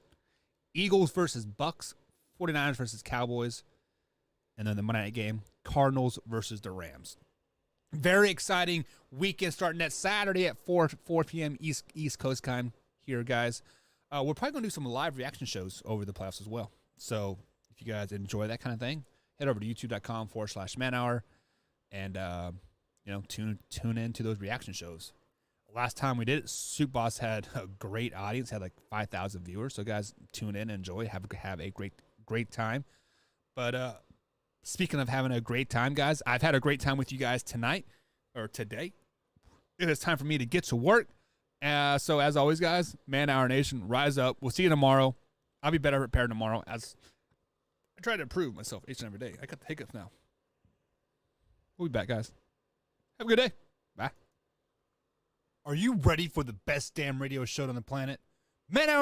Eagles versus Bucks, 49ers versus Cowboys, and then the Monday night game, Cardinals versus the Rams. Very exciting weekend starting that Saturday at 4 p.m. East Coast time here, guys. We're probably going to do some live reaction shows over the playoffs as well. So if you guys enjoy that kind of thing, head over to youtube.com/manhour and, tune into those reaction shows. Last time we did it, Soup Boss had a great audience, had like 5,000 viewers. So guys, tune in, enjoy, have a great time. But speaking of having a great time, guys, I've had a great time with you guys tonight or today. It is time for me to get to work. So as always, guys, Man Hour Nation, rise up. We'll see you tomorrow. I'll be better prepared tomorrow as I try to improve myself each and every day. I got the hiccups now. We'll be back, guys. Have a good day. Bye. Are you ready for the best damn radio show on the planet? Man Hour